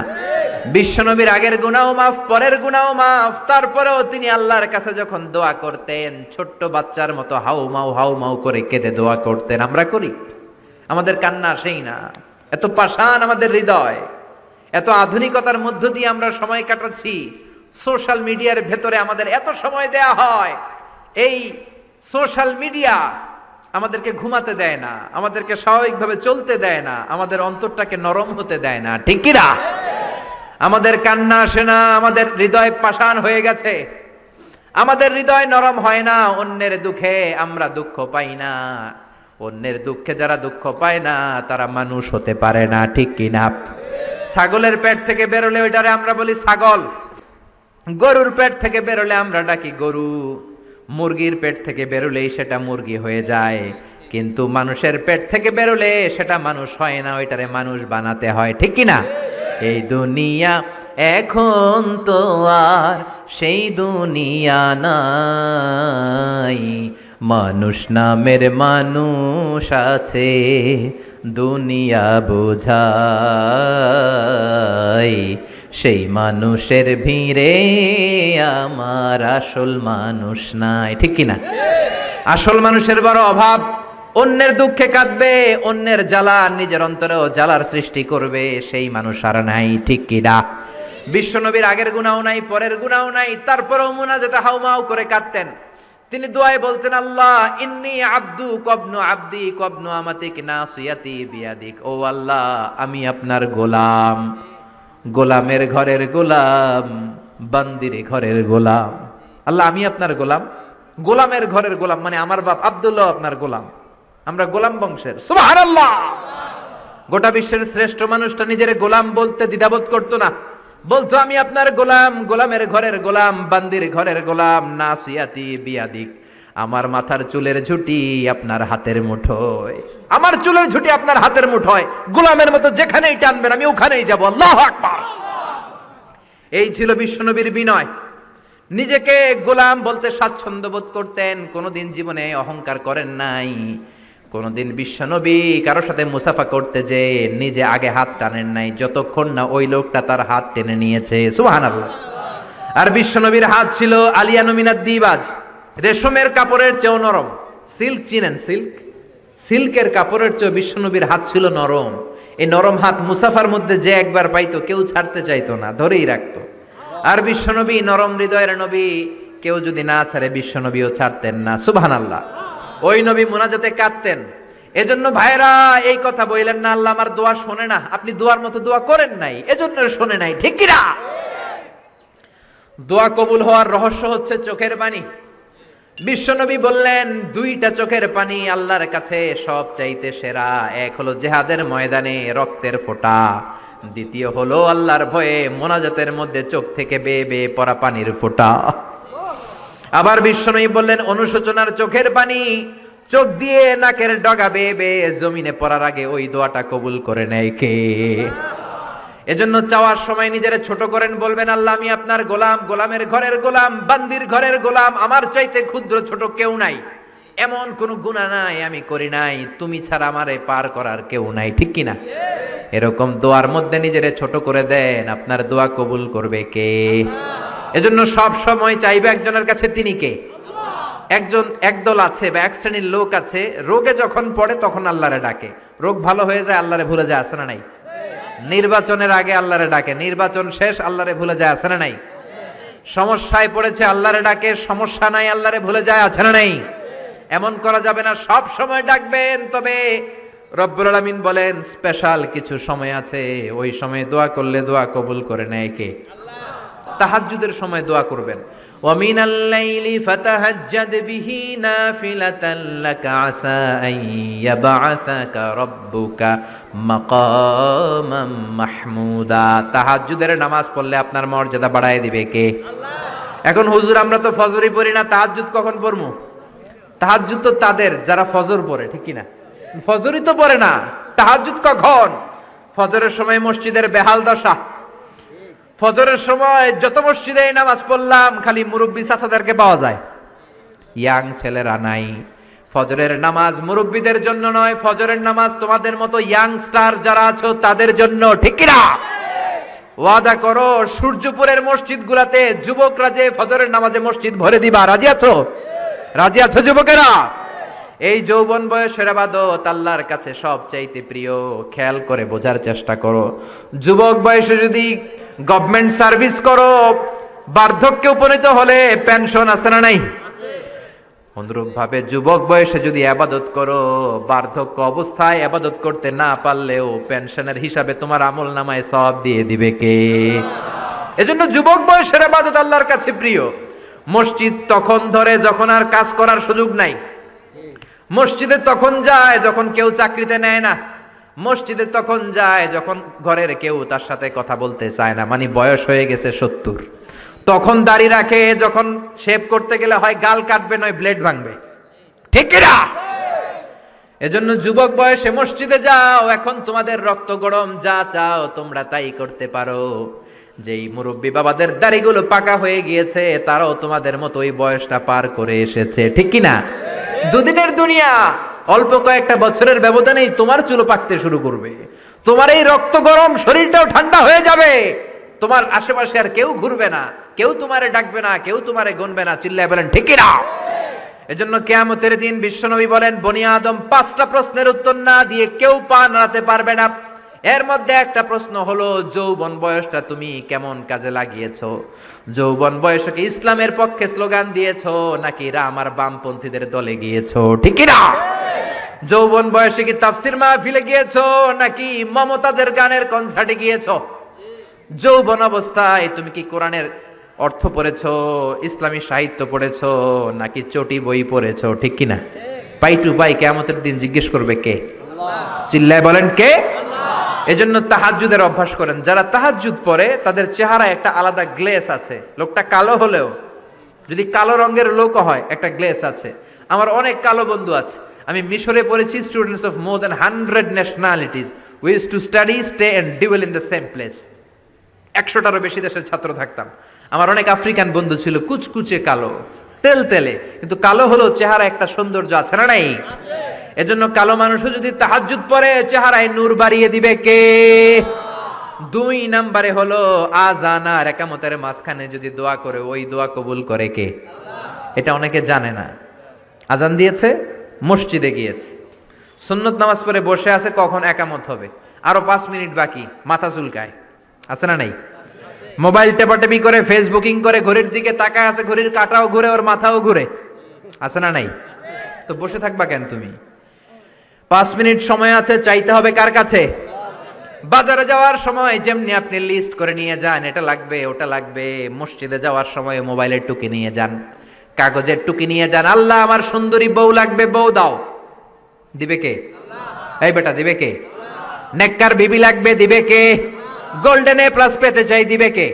বিশ্বনবীর আগের গুনাহ মাফ, পরের গুনাহ মাফ, তারপরেও তিনি আল্লাহর কাছে যখন দোয়া করতেন ছোট্ট বাচ্চার মতো হাউ মাউ করে কেঁদে দোয়া করতেন। আমরা করি? আমাদের কান্না সেই না? এত পাষাণ আমাদের হৃদয়, এত আধুনিকতার মধ্য দিয়ে আমরা সময় কাটাচ্ছি, সোশ্যাল মিডিয়ার ভেতরে আমাদের এত সময় দেয়া হয়, এই সোশ্যাল মিডিয়া আমাদেরকে ঘুমাতে দেয় না, আমাদেরকে স্বাভাবিকভাবে চলতে দেয় না, আমাদের অন্তরটাকে নরম হতে দেয় না, ঠিক কি না? আমাদের কান্না আসে না, আমাদের হৃদয় পাষাণ হয়ে গেছে, আমাদের হৃদয় নরম হয় না, অন্যের দুঃখে আমরা দুঃখ পাই না, অন্যের দুঃখে যারা দুঃখ পায় না তারা মানুষ হতে পারে না, ঠিক কি না? ছাগলের পেট থেকে বেরোলে ওইটারে আমরা বলি ছাগল, গরুর পেট থেকে বেরোলে আমরা ডাকি গরু, মুরগির পেট থেকে বেরোলেই সেটা মুরগি হয়ে যায়, কিন্তু মানুষের পেট থেকে বেরোলে সেটা মানুষ হয় না, ওইটারে মানুষ বানাতে হয়, ঠিক কি না? এই দুনিয়া এখন তো আর সেই দুনিয়া নাই, মানুষ নামের মানুষ আছে দুনিয়া বোঝাই, সেই মানুষের ভিড়ে আমার আসল মানুষ নাই, ঠিক কি না? আসল মানুষের বড় অভাব, অন্যের দুঃখে কাঁদবে, অন্যের জ্বালা নিজের অন্তরেও জ্বালার সৃষ্টি করবে, সেই মানুষ আর নাই, ঠিক কি না? বিশ্বনবীর আগের গুনাহ নাই, পরের গুনাহ নাই, তারপরেও মুনাজাতে হাউমাউ করে কাঁদতেন। তিনি দোয়ায় বলতেন, আল্লাহ ইন্নী আব্দু কবনু আব্দি কবনু আমাতিক নাসিয়াতি বিয়াদিক, ও আল্লাহ আমি আপনার গোলাম, গোলামের ঘরের গোলাম, বান্দির ঘরের গোলাম। আল্লাহ আমি আপনার গোলাম, গোলামের ঘরের গোলাম, মানে আমার বাপ আব্দুল্লাহ আপনার গোলাম, আমরা গোলাম বংশের। সুবহানাল্লাহ। গোটা বিশ্বের শ্রেষ্ঠ মানুষটা নিজের গোলাম বলতে দ্বিধাবোধ করতো না, বলতো আমি আপনার গোলাম, গোলামের ঘরের গোলাম, বান্দির ঘরের গোলাম, নাসিয়াতি বিয়াদিক, আমার মাথার চুলের ঝুঁটি আপনার হাতের মুঠোয়, আমার চুলের ঝুঁটি আপনার হাতের মুঠোয়, গোলামের মতো যেখানেই টানবেন আমি ওখানেই যাব। আল্লাহু আকবার। এই ছিল বিশ্বনবীর বিনয়, নিজেকে গোলাম বলতে স্বাচ্ছন্দ্য বোধ করতেন, কোনোদিন জীবনে অহংকার করেন নাই, কোনোদিন বিশ্বনবী কারোর সাথে মুসাফা করতে যে নিজে আগে হাত টানেন নাই যতক্ষণ না ওই লোকটা তার হাত টেনে নিয়েছে। সুবহানাল্লাহ। আর বিশ্বনবীর হাত ছিল আলিয়ানু মিনাদ দিবাজ, রেশমের কাপড়ের চেয়েও নরম। সিল্ক চিনেন? সিল্ক, সিল্কের কাপড়ের চেয়ে বিশ্বনবীর হাত ছিল নরম। এই নরম হাত মুসাফার মধ্যে যে একবার পাইতো কেউ ছাড়তে চাইতো না, ধরেই রাখতো। আর বিশ্বনবী নরম হৃদয়ের নবী, কেউ যদি না ছাড়ে বিশ্বনবীও ছাড়তেন না। সুবহানাল্লাহ। ওই নবী মুনাজাতে কাঁদতেন। এজন্য ভাইরা এই কথা বললেন না আল্লাহ আমার দোয়া শোনে না, আপনি দোয়ার মতো দোয়া করেন নাই, এজন্য শোনে নাই, ঠিক কি না? দোয়া কবুল হওয়ার রহস্য হচ্ছে চোখের পানি। বিশ্বনবী বললেন দুইটা চোখের পানি আল্লাহর কাছে সব চাইতে সেরা, এক হলো জিহাদের ময়দানে রক্তের ফোঁটা, দ্বিতীয় হলো আল্লাহর ভয়ে মোনাজাতের মধ্যে চোখ থেকে বেয়ে বেয়ে পড়া পানির ফোঁটা। আবার বিশ্বনবী বললেন অনুশোচনার চোখের পানি চোখ দিয়ে নাকের ডগা বেয়ে বেয়ে জমিনে পড়ার আগে ওই দোয়াটা কবুল করে নেয় কে? এজন্য চাওয়ার সময় নিজেরে ছোট করেন, বলবেন আল্লাহ আমি আপনার গোলাম, গোলামের ঘরের গোলাম, বান্দির ঘরের গোলাম, আমার চাইতে ক্ষুদ্র ছোট কেউ নাই, এমন কোন গুনাহ নাই আমি করি নাই, তুমি ছাড়া আমারে পার করার কেউ নাই, ঠিক কিনা? এরকম দোয়ার মধ্যে নিজেরে ছোট করে দেন, আপনার দোয়া কবুল করবে কে? এজন্য সব সময় চাইবে একজনের কাছে, তিনি কে? একদল আছে বা এক শ্রেণীর লোক আছে, রোগে যখন পড়ে তখন আল্লাহরে ডাকে, রোগ ভালো হয়ে যায় আল্লাহরে ভুলে যায়, আছে না নাই? নির্বাচনের আগে আল্লাহরে ডাকে, নির্বাচন শেষ আল্লাহরে ভুলে যায়, আছে না নাই? সমস্যায় পড়েছে আল্লাহরে ডাকে, সমস্যা নাই আল্লাহরে ভুলে যায়, আছে না নাই? এমন করা যাবে না, সব সময় ডাকবেন। তবে রব্বুল আলামিন বলেন স্পেশাল কিছু সময় আছে, ওই সময় দোয়া করলে দোয়া কবুল করে নেয় কে? তাহাজ্জুদের সময় দোয়া করবেন। وَمِنَ اللَّيْلِ فَتَهَجَّدْ بِهِ نَافِلَةً لَكَ عَسَىٰ أَن يَبْعَثَكَ رَبُّكَ مَقَامًا مَحْمُودًا। তাহাজ্জুদের নামাজ পড়লে আপনার মর্যাদা বাড়ায় দিবে কে? আল্লাহ। এখন হুজুর আমরা তো ফজরই পড়ি না, তাহাজ্জুদ কখন পড়বো? তাহাজ্জুদ তো তাদের যারা ফজর পড়ে, ঠিক কি না? ফজরই তো পড়ে না, তাহাজ্জুদ কখন? ফজরের সময় মসজিদের বেহাল দশা। ফজরের সময় যত মসজিদে নামাজ পড়লাম খালি মুরব্বী চাচাদেরকে পাওয়া যায়, ইয়াং ছেলেরা নাই। ফজরের নামাজ মুরব্বীদের জন্য নয়, ফজরের নামাজ তোমাদের মতো ইয়াংস্টার যারা আছো তাদের জন্য, ঠিক কি না? ওয়াদা করো সূর্যপুরের মসজিদগুলোতে যুবকরা যে ফজরের নামাজে মসজিদ ভরে দিবা, রাজি আছো? রাজি আছো যুবকেরা? এই যৌবন বয়সের ইবাদত আল্লাহর কাছে সবচাইতে প্রিয়, খেয়াল করে বোঝার চেষ্টা করো। যুবক বয়সে যদি গভর্নমেন্ট সার্ভিস করো, বার্ধক্যে উপনীত হলে পেনশন আছে না নাই? অনুরূপ ভাবে যুবক বয়সে যদি আবাদত করো, বার্ধক্য অবস্থায় আবাদত করতে না পারলেও পেনশনের হিসাবে তোমার আমল নামায় সওয়াব দিয়ে দিবে কে? এজন্য যুবক বয়সের আবাদত আল্লাহর কাছে প্রিয়। মসজিদ তখন ধরে যখন আর কাজ করার সুযোগ নাই। মসজিদে তখন যায় যখন কেউ চাকরিতে নেয় না। মসজিদে তখন যায় যখন ঘরের কেউ তার সাথে কথা বলতে চায় না, মানে বয়স হয়ে গেছে 70। তখন দাড়ি রাখে, যখন শেভ করতে গেলে হয় গাল কাটবে নয় ব্লেড ভাঙবে, ঠিক কিনা? এজন্য যুবক বয়সে মসজিদে যাও, এখন তোমাদের রক্ত গরম, যা চাও তোমরা তাই করতে পারো। যেই মুরব্বী বাবাদের দাড়িগুলো পাকা হয়ে গিয়েছে তারাও তোমাদের মতো ওই বয়সটা পার করে এসেছে, ঠিক কিনা? দুদিনের দুনিয়া, অল্প কয়েকটা বছরের ব্যবধানেই তোমার চুল পাকতে শুরু করবে, তোমার এই রক্ত গরম শরীরটাও ঠান্ডা হয়ে যাবে, তোমার আশেপাশে আর কেউ ঘুরবে না, কেউ তোমারে ডাকবে না, কেউ তোমারে গুনবে না। চিল্লায় বলেন ঠিক কিনা? এজন্য কিয়ামতের দিন বিশ্বনবী বলেন, বনি আদম 5টা প্রশ্নের উত্তর না দিয়ে কেউ পা নাড়াতে পারবে না। এর মধ্যে একটা প্রশ্ন হলো, যৌবন বয়সটা তুমি কেমন কাজে লাগিয়েছো? যৌবন বয়সে কি ইসলামের পক্ষে স্লোগান দিয়েছো নাকি রাম আর বামপন্থীদের দলে গিয়েছো, ঠিক কিনা? যৌবন বয়সে কি তাফসির মাহফিলে গিয়েছো নাকি মমতাজের গানের কনসার্টে গিয়েছো? যৌবন অবস্থায় তুমি কি কোরআনের অর্থ পড়েছো, ইসলামী সাহিত্য পড়েছো নাকি চটি বই পড়েছো, ঠিক কিনা? পাই টু পাই কিয়ামতের দিন জিজ্ঞেস করবে কে? চিল্লায় বলেন কে? এজন্য তাহাজ্জুদের অভ্যাস করেন। যারা তাহাজ্জুদ পড়ে তাদের চেহারায় একটা আলাদা গ্লেস আছে। লোকটা কালো হলেও, যদি কালো রঙের লোক হয়, একটা গ্লেস আছে। আমার অনেক কালো বন্ধু আছে। আমি মিশরে পড়েছি, students of more than 100 nationalities, we used to study, stay and dwell in the same place. 100টারও বেশি দেশের ছাত্র থাকতাম। আমার অনেক আফ্রিকান বন্ধু ছিল, কুচকুচে কালো, তেল তেলে, কিন্তু কালো হলেও চেহারা একটা সৌন্দর্য আছে না নাই? এজন্য কালো মানুষও যদি তাহাজ্জুদ পড়ে চেহারায় নূর বাড়িয়ে দিবে কে? 2 নম্বরে হলো আযান আর ইকামতের মাঝখানে যদি দোয়া করে, ওই দোয়া কবুল করে কে? এটা অনেকে জানে না। আযান দিয়েছে, মসজিদে গিয়েছে, সুন্নত নামাজ পড়ে বসে আছে, কখন ইকামত হবে, আরো 5 মিনিট বাকি, মাথা চুলকায়, আছে না নাই? মোবাইল টেপাটেপি করে, ফেসবুকিং করে, ঘড়ির দিকে তাকায় আছে, ঘড়ির কাঁটাও ঘুরে, ওর মাথাও ঘুরে, আছে না নাই? তো বসে থাকবা কেন তুমি? 5 মিনিট সময় আছে, চাইতে হবে কার কাছে? বাজারে যাওয়ার সময় যেমনি আপনি লিস্ট করে নিয়ে যান, এটা লাগবে ওটা লাগবে, মসজিদে যাওয়ার সময় মোবাইলের টুকি নিয়ে যান, কাগজের টুকি নিয়ে যান। আল্লাহ আমার সুন্দরী বউ লাগবে, বউ দাও, দিবে কে? এই বেটা, দিবে কে? নেককার বিবি লাগবে, দিবে কে? গোল্ডেন এ প্লাস পেতে চাই, দিবে কে?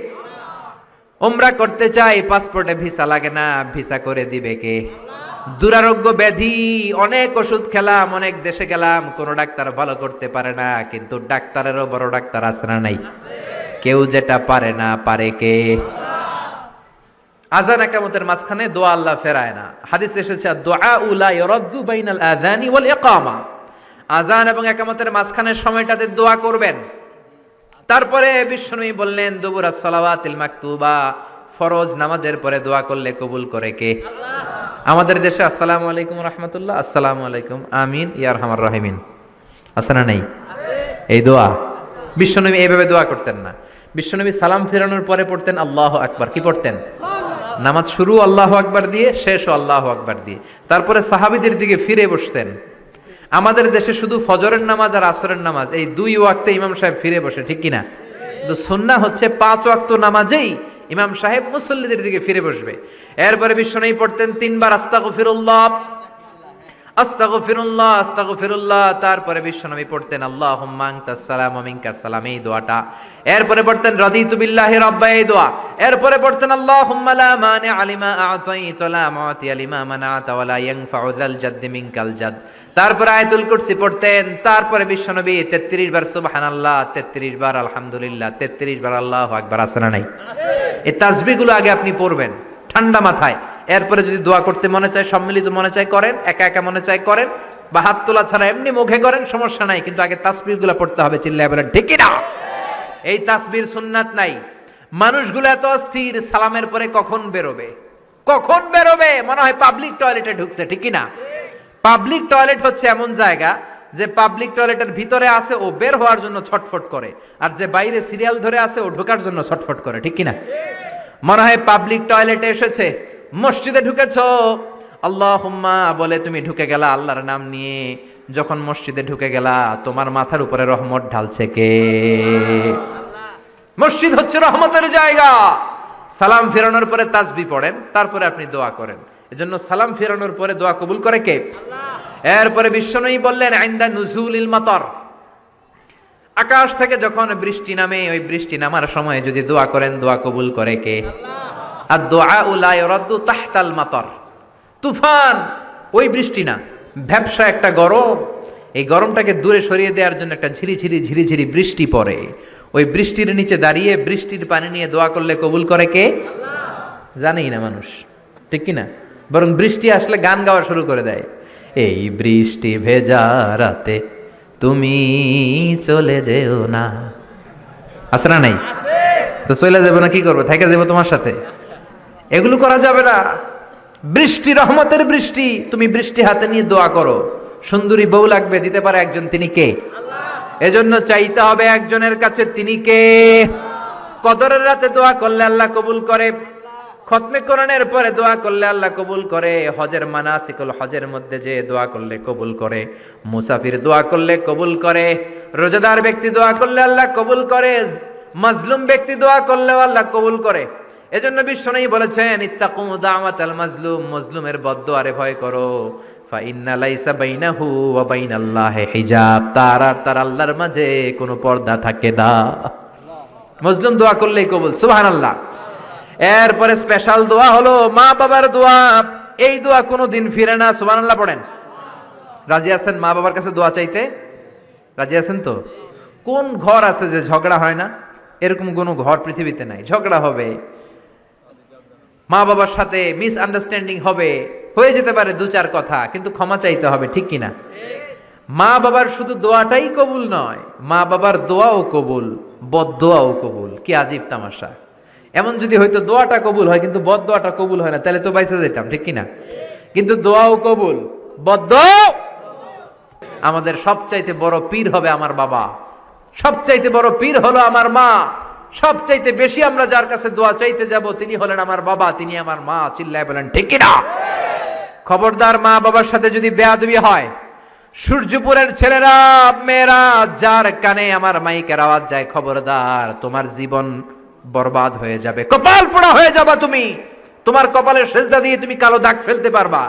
উমরা করতে চাই, পাসপোর্টে ভিসা লাগে না, ভিসা করে দিবে কে? দুরারোগ্য ব্যাধি, অনেক ওষুধ খেলাম, অনেক দেশে গেলাম, কোন ডাক্তার ভালো করতে পারে না, কিন্তু ডাক্তারেরও বড় ডাক্তার আছে না নাই? কেউ যেটা পারে না, পারে কে? আযান ইকামতের মাঝখানে দোয়া আল্লাহ ফেরায় না। হাদিস এসেছে, দুআ লা ইরাদ্দু বাইনাল আযানি ওয়াল ইকামা। আযান এবং ইকামতের মাঝখানের সময়টাতে দোয়া করবেন। তারপরে বিশ্বনবী বললেন, দুবুরাস সালাওয়াতিল মাকতুবা, ফরজ নামাজের পরে দোয়া করলে কবুল করে কে? আমাদের দেশে আসসালামু আলাইকুম রাহমাতুল্লাহ, আসসালামু আলাইকুম, আমিন ইয়া আরহামার রাহিমিন, আছে না নাই? এই দোয়া বিশ্বনবী এইভাবে দোয়া করতেন না। বিশ্বনবী সালাম ফেরানোর পরে পড়তেন আল্লাহু আকবার। কি পড়তেন? নামাজ শুরু আল্লাহু আকবার দিয়ে, শেষও আল্লাহু আকবার দিয়ে। তারপরে সাহাবীদের দিকে ফিরে বসতেন। আমাদের দেশে শুধু ফজরের নামাজ আর আসরের নামাজ, এই 2 ওয়াক্তে ইমাম সাহেব ফিরে বসে, ঠিক কিনা? কিন্তু সুন্নাহ হচ্ছে 5 ওয়াক্ত নামাজেই ইমাম সাহেব মুসল্লিদের দিকে ফিরে বসবে। এরপরে বিশ্বনবী পড়তেন 3 বার আস্তাগফিরুল্লাহ, আস্তাগফিরুল্লাহ, আস্তাগফিরুল্লাহ। তারপরে বিশ্বনবী পড়তেন আল্লাহুম্মা আনতাস সালাম ওয়া মিনকাস সালাম, এই দোয়াটা। এরপরে পড়তেন রাদিতু বিল্লাহি রাব্বা, এই দোয়া। এরপরে পড়তেন আল্লাহুম্মা লা মানিআ লিমা আ'তাইতা ওয়া লা মু'তিয়া লিমা মানা'তা ওয়া লা ইয়ানফা'ু যাল জাদ্দি মিনকাল জাদ। তারপরে আয়াতুল কুরসি পড়তেন। তারপরে বিশ্বনবী 33 বার সুবহানাল্লাহ, 33 বার আলহামদুলিল্লাহ, 33 বার আল্লাহু আকবার, আছে না নাই? এই তাসবিহগুলো আগে আপনি পড়বেন ঠান্ডা মাথায়। এরপরে যদি দোয়া করতে মনে চায়, সম্মিলিত মনে চায় করেন, একা একা মনে চায় করেন, বা হাত তোলা ছাড়া এমনি মুখে করেন, সমস্যা নাই, কিন্তু আগে তাসবিহগুলো পড়তে হবে। চিল্লায় বলেন ঠিক কি না? এই তাসবির সুন্নাত নাই। মানুষগুলো এত অস্থির, সালামের পরে কখন বেরোবে, কখন বেরোবে, মনে হয় পাবলিক টয়লেটে ঢুকছে, ঠিক কি না? পাবলিক টয়লেট হচ্ছে এমন জায়গা যে পাবলিক টয়লেটের ভিতরে আছে, ও বের হওয়ার জন্য ছটফট করে, আর যে বাইরে সিরিয়াল ধরে আছে, ও ঢোকার জন্য ছটফট করে, ঠিক কি না? মনে হয় পাবলিক টয়লেটে এসেছে, মসজিদে ঢুকেছো, আল্লাহুম্মা বলে তুমি ঢুকে গেলা আল্লাহর নাম নিয়ে, যখন মসজিদে ঢুকে গেলা তোমার মাথার উপরে রহমত ঢালছে কে? মসজিদ হচ্ছে রহমতের জায়গা। সালাম ফেরানোর পরে তাসবিহ পড়েন, তারপরে আপনি দোয়া করেন। এজন্য সালাম ফেরানোর পরে দোয়া কবুল করে কে? এরপরে বিশ্বনবী বললেন আইন্দা নুজুলিল মাতর, আকাশ থেকে যখন বৃষ্টি নামে, ওই বৃষ্টি নামার সময় যদি দোয়া করেন দোয়া কবুল করে কে? আর দোয়া লা ইউরাদ্দু তাহতাল মাতর। তুফান ওই বৃষ্টি না, ভ্যাপসা একটা গরম, এই গরমটাকে দূরে সরিয়ে দেওয়ার জন্য একটা ঝিরিঝিরি ঝিরিঝিরি বৃষ্টি পড়ে। ওই বৃষ্টির নিচে দাঁড়িয়ে বৃষ্টির পানি নিয়ে দোয়া করলে কবুল করে কে? জানেই না মানুষ, ঠিক কি না? বরং বৃষ্টি আসলে গান গাওয়া শুরু করে দেয়, এই বৃষ্টি ভেজা রাতে তুমি চলে যেও না। আছে না নাই? তো চলে যাবো না, কি করবো? থেকে যাবো তোমার সাথে? এগুলো করা যাবে না। বৃষ্টি রহমতের বৃষ্টি, তুমি বৃষ্টি হাতে নিয়ে দোয়া করো। সুন্দরী বউ লাগবে, দিতে পারে একজন, তিনি কে? এজন্য চাইতে হবে একজনের কাছে, তিনি কে? কদরের রাতে দোয়া করলে আল্লাহ কবুল করে, খতমে কোরআনের পরে দোয়া করলে আল্লাহ কবুল করে, হজের মানাসিকুল হজের মধ্যে যে দোয়া করলে কবুল করে, মুসাফির দোয়া করলে কবুল করে, রোজাদার ব্যক্তি দোয়া করলে আল্লাহ কবুল করে, মাজলুম ব্যক্তি দোয়া করলেও আল্লাহ কবুল করে। এজন্য বিশ্বনবী বলেছেন ইত্তাকু দাওয়াতাল মাজলুম, মাজলুমের বদদোয়ারে ভয় করো, ফা ইন্না লাইসা বাইনাহু ওয়া বাইনাল্লাহি হিজাব, তার আর তার আল্লাহর মাঝে কোনো পর্দা থাকে না। মাজলুম দোয়া করলেই কবুল, সুবহানাল্লাহ। এরপরে স্পেশাল দোয়া হলো মা বাবার দোয়া। এই দোয়া কোনোদিন ফিরে না, সুবহানাল্লাহ পড়েন। রাজি আছেন মা বাবার কাছে দোয়া চাইতে? রাজি আছেন তো? কোন ঘর আছে যে ঝগড়া হয় না? এরকম কোনো ঘর পৃথিবীতে নাই। ঝগড়া হবে, মা বাবার সাথে মিস আন্ডারস্ট্যান্ডিং হবে, হয়ে যেতে পারে দু চার কথা, কিন্তু ক্ষমা চাইতে হবে, ঠিক কিনা? মা বাবার শুধু দোয়াটাই কবুল নয়, মা বাবার দোয়াও কবুল, বদদোয়াও কবুল। কি আজীব তামাশা! এমন যদি হয়তো দোয়াটা কবুল হয় কিন্তু বদদোয়াটা কবুল হয় না, তাহলে তো বাইসে যেতাম, ঠিক কিনা? কিন্তু দোয়াও কবুল, বদদোয়া। আমাদের সবচাইতে বড় পীর হবে আমার বাবা, সবচাইতে বড় পীর হলো আমার মা। সবচাইতে বেশি আমরা যার কাছে দোয়া চাইতে যাব তিনি হলেন আমার বাবা, তিনি আমার মা। চিল্লায় বলেন ঠিক কিনা? খবরদার, মা বাবার সাথে যদি বেয়াদবি হয়, সূর্যপুরের ছেলেরা মেয়েরা যার কানে আমার মাইকের আওয়াজ যায়, খবরদার, তোমার জীবন বরবাদ হয়ে যাবে, কপাল পোড়া হয়ে যাবা তুমি। তোমার কপালের সেজদা দিয়ে তুমি কালো দাগ ফেলতে পারবা,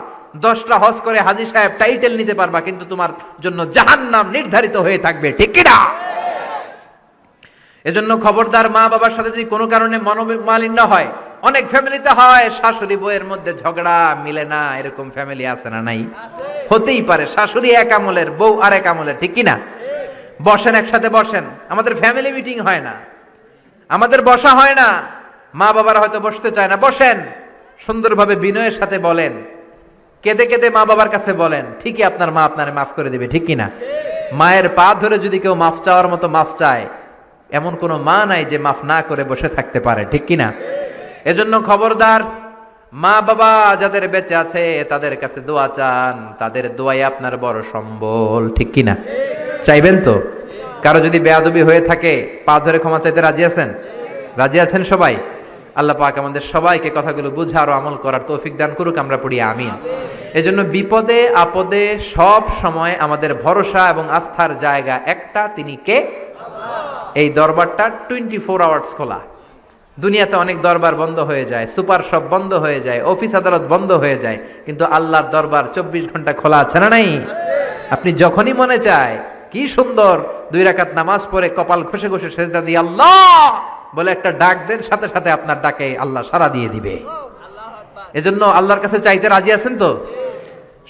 10টা হজ করে হাজী সাহেব টাইটেল নিতে পারবা, কিন্তু তোমার জন্য জাহান্নাম নির্ধারিত হয়ে থাকবে, ঠিক কিনা? এজন্য খবরদার, মা বাবার সাথে যদি কোনো কারণে মনোমালিন্য হয়, অনেক ফ্যামিলিতে হয়, শাশুড়ি বউয়ের মধ্যে ঝগড়া মিলে না, এরকম ফ্যামিলি আছে না নাই? হতেই পারে, শাশুড়ি এক আমলের, বউ আর এক আমলের, ঠিক কিনা? বসেন, একসাথে বসেন। আমাদের ফ্যামিলি মিটিং হয় না, আমাদের বসা হয় না, মা বাবারা হয়তো বসতে চায় না, বসেন, সুন্দরভাবে বিনয়ের সাথে বলেন, কেঁদে কেঁদে মা বাবার কাছে বলেন, ঠিকই আপনার মা আপনারে মাফ করে দেবে, ঠিক কিনা? মায়ের পা ধরে যদি কেউ মাফ চাওয়ার মতো মাফ চায়, এমন কোনো মা নাই যে মাফ না করে বসে থাকতে পারে, ঠিক কিনা? এজন্য খবরদার, মা বাবা যাদের বেঁচে আছে তাদের কাছে দোয়া চান, তাদের দোয়াই আপনার বড় সম্বল, ঠিক কিনা? চাইবেন তো? কারো যদি বেয়াদবি হয়ে থাকে, পা ধরে ক্ষমা চাইতে রাজি আছেন? রাজি আছেন সবাই? আল্লাহ পাক আমাদের সবাইকে কথাগুলো বুঝার ও আমল করার তৌফিক দান করুক, আমরা পড়ি আমিন। এজন্য বিপদে আপদে সব সময় আমাদের ভরসা এবং আস্থার জায়গা একটা, তিনি কে? এই দরবারটা 24 আওয়ার্স খোলা। দুনিয়াতে অনেক দরবার বন্ধ হয়ে যায়, সুপার শপ বন্ধ হয়ে যায়, অফিস আদালত বন্ধ হয়ে যায়, কিন্তু আল্লাহর দরবার 24 ঘন্টা খোলা আছে না নাই? আপনি যখনই মনে চায়, কি সুন্দর 2 রাকাত নামাজ পড়ে কপাল ঘষে ঘষে সেজদা দিয়ে আল্লাহ বলে একটা ডাক দেন, সাথে সাথে আপনার ডাকে আল্লাহ সাড়া দিয়ে দিবে। এজন্য আল্লাহর কাছে চাইতে রাজি আছেন তো?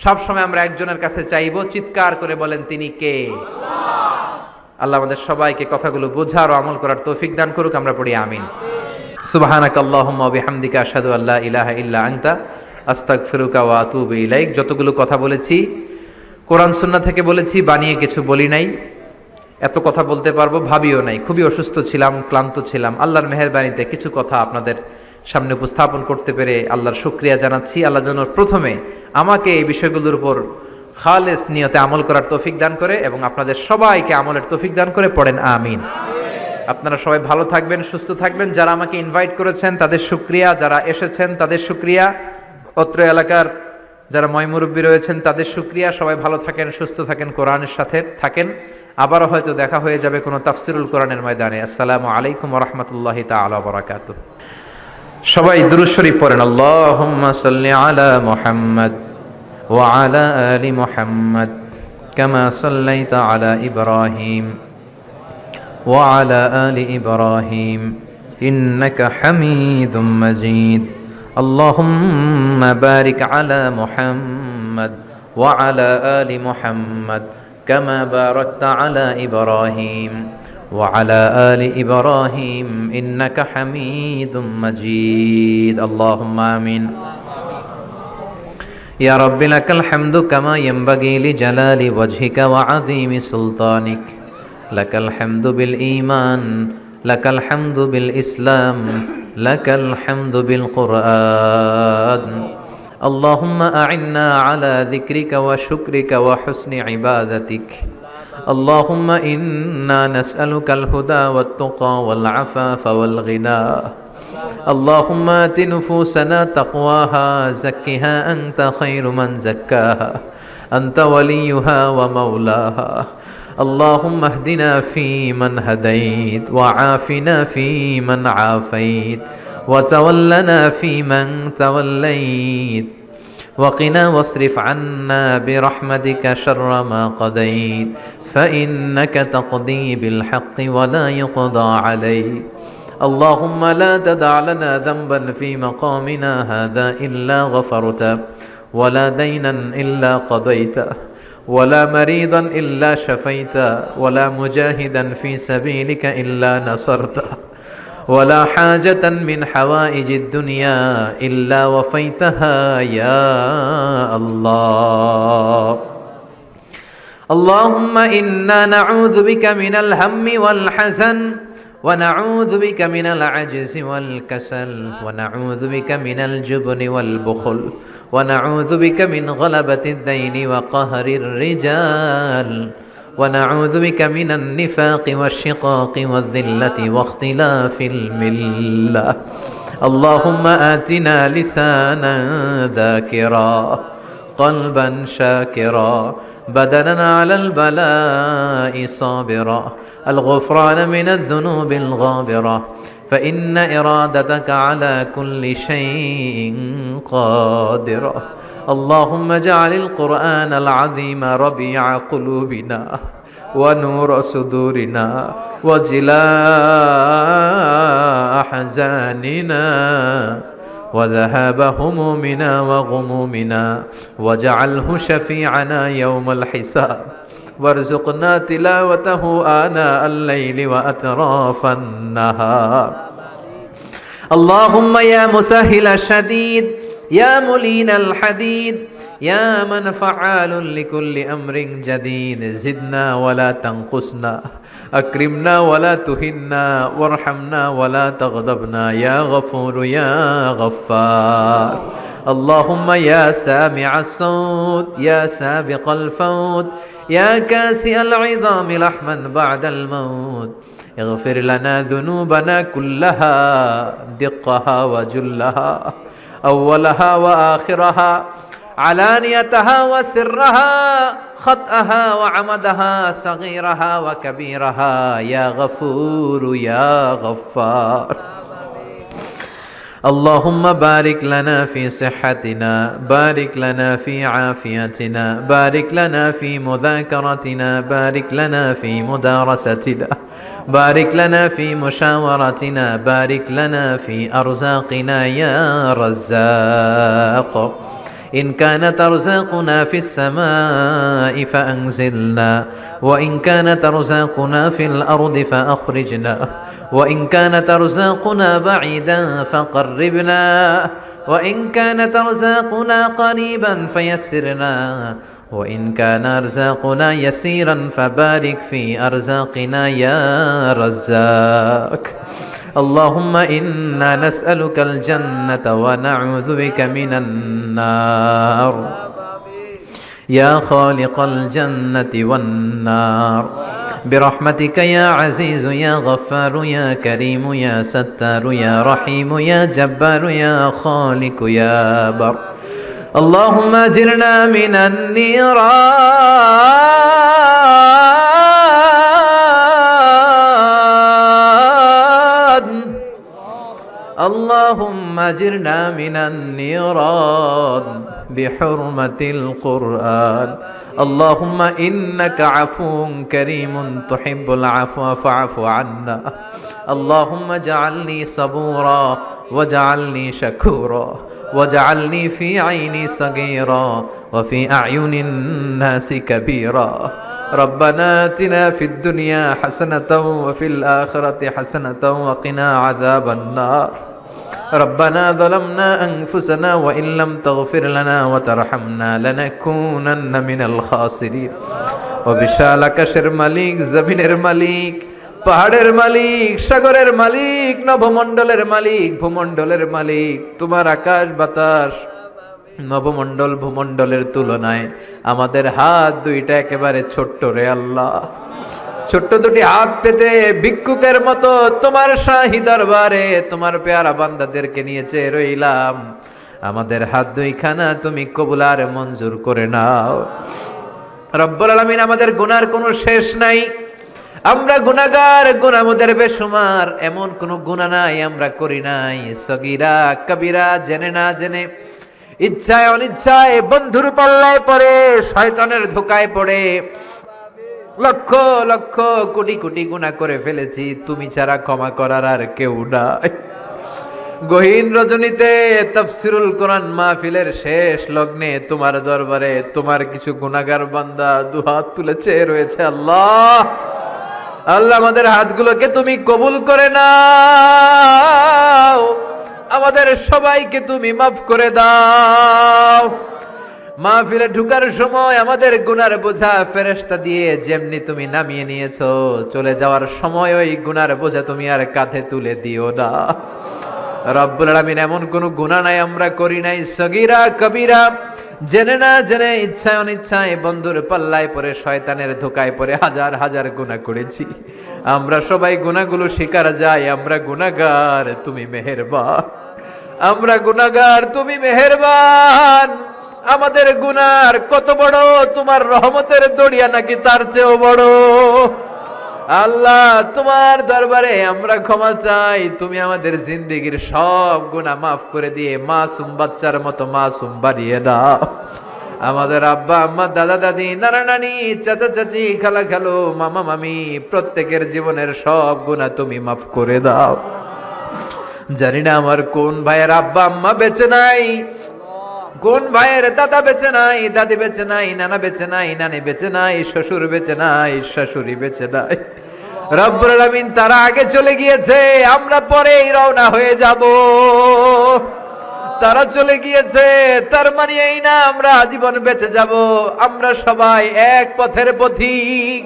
সব সময় আমরা একজনের কাছে চাইবো, চিৎকার করে বলেন, তিনি কে? আল্লাহ আমাদের সবাইকে কথাগুলো বোঝার ও আমল করার তৌফিক দান করুক, আমরা পড়ি আমিন। সুবহানাকা আল্লাহুম্মা ওয়া বিহামদিকা আশহাদু আল্লা ইলাহা ইল্লা আনতা আস্তাগফিরুকা ওয়া আতুবু ইলাইক। যতগুলো কথা বলেছি কোরআন সুন্নাহ থেকে বলেছি, বানিয়ে কিছু বলি নাই। এত কথা বলতে পারবো ভাবিও নাই, খুবই অসুস্থ ছিলাম, ক্লান্ত ছিলাম। আল্লাহর মেহেরবানিতে কিছু কথা আপনাদের সামনে উপস্থাপন করতে পেরে আল্লাহর শুকরিয়া জানাচ্ছি। আল্লাহ যেন প্রথমে আমাকে এই বিষয়গুলোর উপর খালেস নিয়তে আমল করার তৌফিক দান করে এবং আপনাদের সবাইকে আমলের তৌফিক দান করে, পড়েন আমিন। আপনারা সবাই ভালো থাকবেন, সুস্থ থাকবেন। যারা আমাকে ইনভাইট করেছেন তাদের শুকরিয়া, যারা এসেছেন তাদের শুকরিয়া, অত্র এলাকার যারা ময়মুরব্বী রয়েছেন তাদের শুকরিয়া। সবাই ভালো থাকেন, সুস্থ থাকেন, কোরআনের সাথে থাকেন। আবারও হয়তো দেখা হয়ে যাবে কোনো তাফসিরুল কোরআনের ময়দানে। আসসালামু আলাইকুম ওয়া রাহমাতুল্লাহি তাআলা ওয়া বারাকাতুহু। সবাই দুরূদ শরীফ পড়েন। আল্লাহুম্মা সাল্লি আলা মুহাম্মাদ ওয়া আলা আলি মুহাম্মাদ কামা সাল্লাইতা আলা ইব্রাহিম ওয়া আলা আলি ইব্রাহিম ইন্নাকা হামিদুম মাজিদ। আল্লাহুম্মা বারিক আলা মুহাম্মাদ ওয়া আলা আলি মুহাম্মাদ কামা বারাকতা আলা ইব্রাহিম وعلى آل إبراهيم إنك حميد مجيد اللهم آمين يا رب لك الحمد كما ينبغي لجلال وجهك وعظيم سلطانك لك الحمد بالإيمان لك الحمد بالإسلام لك الحمد بالقرآن اللهم أعنا على ذكرك وشكرك وحسن عبادتك اللهم إنا نسألك الهدى والتقى والعفاف والغنى اللهم آت نفوسنا تقواها زكها أنت خير من زكاها أنت وليها ومولاها اللهم اهدنا فيمن هديت وعافنا فيمن عافيت وتولنا فيمن توليت وقنا واصرف عنا برحمتك شر ما قضيت فإنك تقضي بالحق ولا يقضى عليك اللهم لا تدع لنا ذنبا في مقامنا هذا إلا غفرته ولا دينا إلا قضيته ولا مريضا إلا شفيته ولا مجاهدا في سبيلك إلا نصرته ولا حاجة من حوائج الدنيا إلا وفيتها يا الله اللهم إنا نعوذ بك من الهم والحزن ونعوذ بك من العجز والكسل ونعوذ بك من الجبن والبخل ونعوذ بك من غلبة الدين وقهر الرجال ونعوذ بك من النفاق والشقاق والذلة واختلاف الملة اللهم آتنا لسانا ذاكرا قلبا شاكرا بدنا على البلاء صابرا الغفران من الذنوب الغابرة فإن إرادتك على كل شيء قادرة اللهم اجعل القرآن العظيم ربيع قلوبنا ونور صدورنا وجلاء أحزاننا وذهاب همومنا وغمومنا واجعله شفيعنا يوم الحساب وارزقنا تلاوته آناء الليل وأطراف النهار اللهم يا مسهل الشديد يا ملين الحديد يا من فعال لكل أمر جديد زدنا ولا تنقصنا أكرمنا ولا تهنا وارحمنا ولا تغضبنا يا غفور يا غفار اللهم يا سامع الصوت يا سابق الفوت يا كاسئ العظام لحما بعد الموت اغفر لنا ذنوبنا كلها دقها وجلها أولها وآخرها علانيتها وسرها خطأها وعمدها صغيرها وكبيرها يا غفور يا غفار اللهم بارك لنا في صحتنا بارك لنا في عافيتنا بارك لنا في مذاكرتنا بارك لنا في مدارستنا بارك لنا في مشاورتنا بارك لنا في أرزاقنا يا رزاق إن كانت أرزاقنا في السماء فأنزلنا وإن كانت أرزاقنا في الأرض فأخرجنا وإن كانت أرزاقنا بعيدا فقربنا وإن كانت أرزاقنا قريبا فيسرنا وإن كان أرزاقنا يسيرا فبارك في أرزاقنا يا رزاق اللهم إنا نسألك الجنة ونعوذ بك من النار يا خالق الجنة والنار برحمتك يا عزيز يا غفار يا كريم يا ستار يا رحيم يا جبار يا خالق يا بر اللهم اجرنا من النيران اللهم اجرنا من النيران بحرمة القرآن اللهم إنك عفو كريم تحب العفو فاعف عنا اللهم اجعلني صبورا واجعلني شكورا واجعلني في عيني صغيرا وفي أعين الناس كبيرا ربنا آتنا في الدنيا حسنة وفي الآخرة حسنة وقنا عذاب النار ربنا ظلمنا أنفسنا وإن لم تغفر لنا وترحمنا لنكونن من الخاسرين وبشالك شر مالك زميনের মালিক পাহাড়ের মালিক সাগরের মালিক নবমণ্ডলের মালিক ভূমণ্ডলের মালিক তোমার আকাশ বাতাস নবমণ্ডল ভূমণ্ডলের তুলনায় আমাদের হাত দুইটা একেবারে ছোট্ট রে আল্লাহ ছোট্ট দুটি হাত পেতে ভিক্ষুকের মতো তোমার শাহী দরবারে তোমার পেয়ারা বান্দাদেরকে নিয়ে চেয়ে রইলাম আমাদের হাত দুইখানা তুমি কবুল আর মঞ্জুর করে নাও রব্বুল আলামিন আমাদের গুনার কোনো শেষ নাই আমরা গুনাহগার গুনাহদের বেশুমার এমন কোনো গুনাহ নাই আমরা করি নাই সগীরা কবিরা জেনে না জেনে ইচ্ছায় অনিচ্ছায় বন্ধুর পাল্লায় পড়ে শয়তানের ধোকায় পড়ে লক্ষ লক্ষ কোটি কোটি গুনাহ করে ফেলেছি তুমি ছাড়া ক্ষমা করার আর কেউ নাই গহীন রজনীতে তাফসীরুল কোরআন মাহফিলের শেষ লগ্নে তোমার দরবারে তোমার কিছু গুনাহগার বান্দা দুহাত তুলে চেয়ে রয়েছে আল্লাহ আল্লাহ আমাদের হাতগুলোকে তুমি কবুল করে নাও আমাদের সবাইকে তুমি মাফ করে দাও মাহফিলে ঢুকার সময় আমাদের গুনার বোঝা ফেরেশতা দিয়ে যেমনি তুমি নামিয়ে নিয়েছো চলে যাওয়ার সময় ওই গুনার বোঝা তুমি আর কাঁধে তুলে দিও না রব্বুল আলামিন এমন কোন গুনাহ নাই আমরা করি নাই সগীরা কবিরা জেনে না জেনে ইচ্ছায় অনিচ্ছায় বন্ধুর পাল্লায় পড়ে শয়তানের ধোকায় পড়ে হাজার হাজার গুনাহ করেছি আমরা সবাই গুনাহগুলো স্বীকার যাই আমরা গুনাহগার তুমি মেহেরবান আমরা গুনাহগার তুমি মেহেরবান আমাদের গুনার কত বড় তোমার রহমতের দরিয়া নাকি তার চেয়েও বড় আল্লাহ তোমার দরবারে আমরা ক্ষমা চাই তুমি আমাদের জিন্দেগীর সব গুনাহ মাফ করে দিয়ে মাসুম বাচ্চার মতো মাসুম বানিয়ে দাও আমাদের আব্বা আম্মা দাদা দাদি নানা নানি চাচা চাচি খালা খালু মামা মামি প্রত্যেকের জীবনের সব গুনাহ তুমি মাফ করে দাও জানি না আমার কোন ভাইয়ের আব্বা আম্মা বেঁচে নাই কোন ভাইয়ের দাদা বেঁচে নাই দাদি বেঁচে নাই নানা বেঁচে নাই নানি বেঁচে নাই শ্বশুর বেঁচে নাই শাশুড়ি বেঁচে নাই রব্বুল আলামিন তারা আগে চলে গিয়েছে আমরা পরেই রওনা হয়ে যাব তারা চলে গিয়েছে তার মানে এই না আমরা আজীবন বেঁচে যাব আমরা সবাই এক পথের পথিক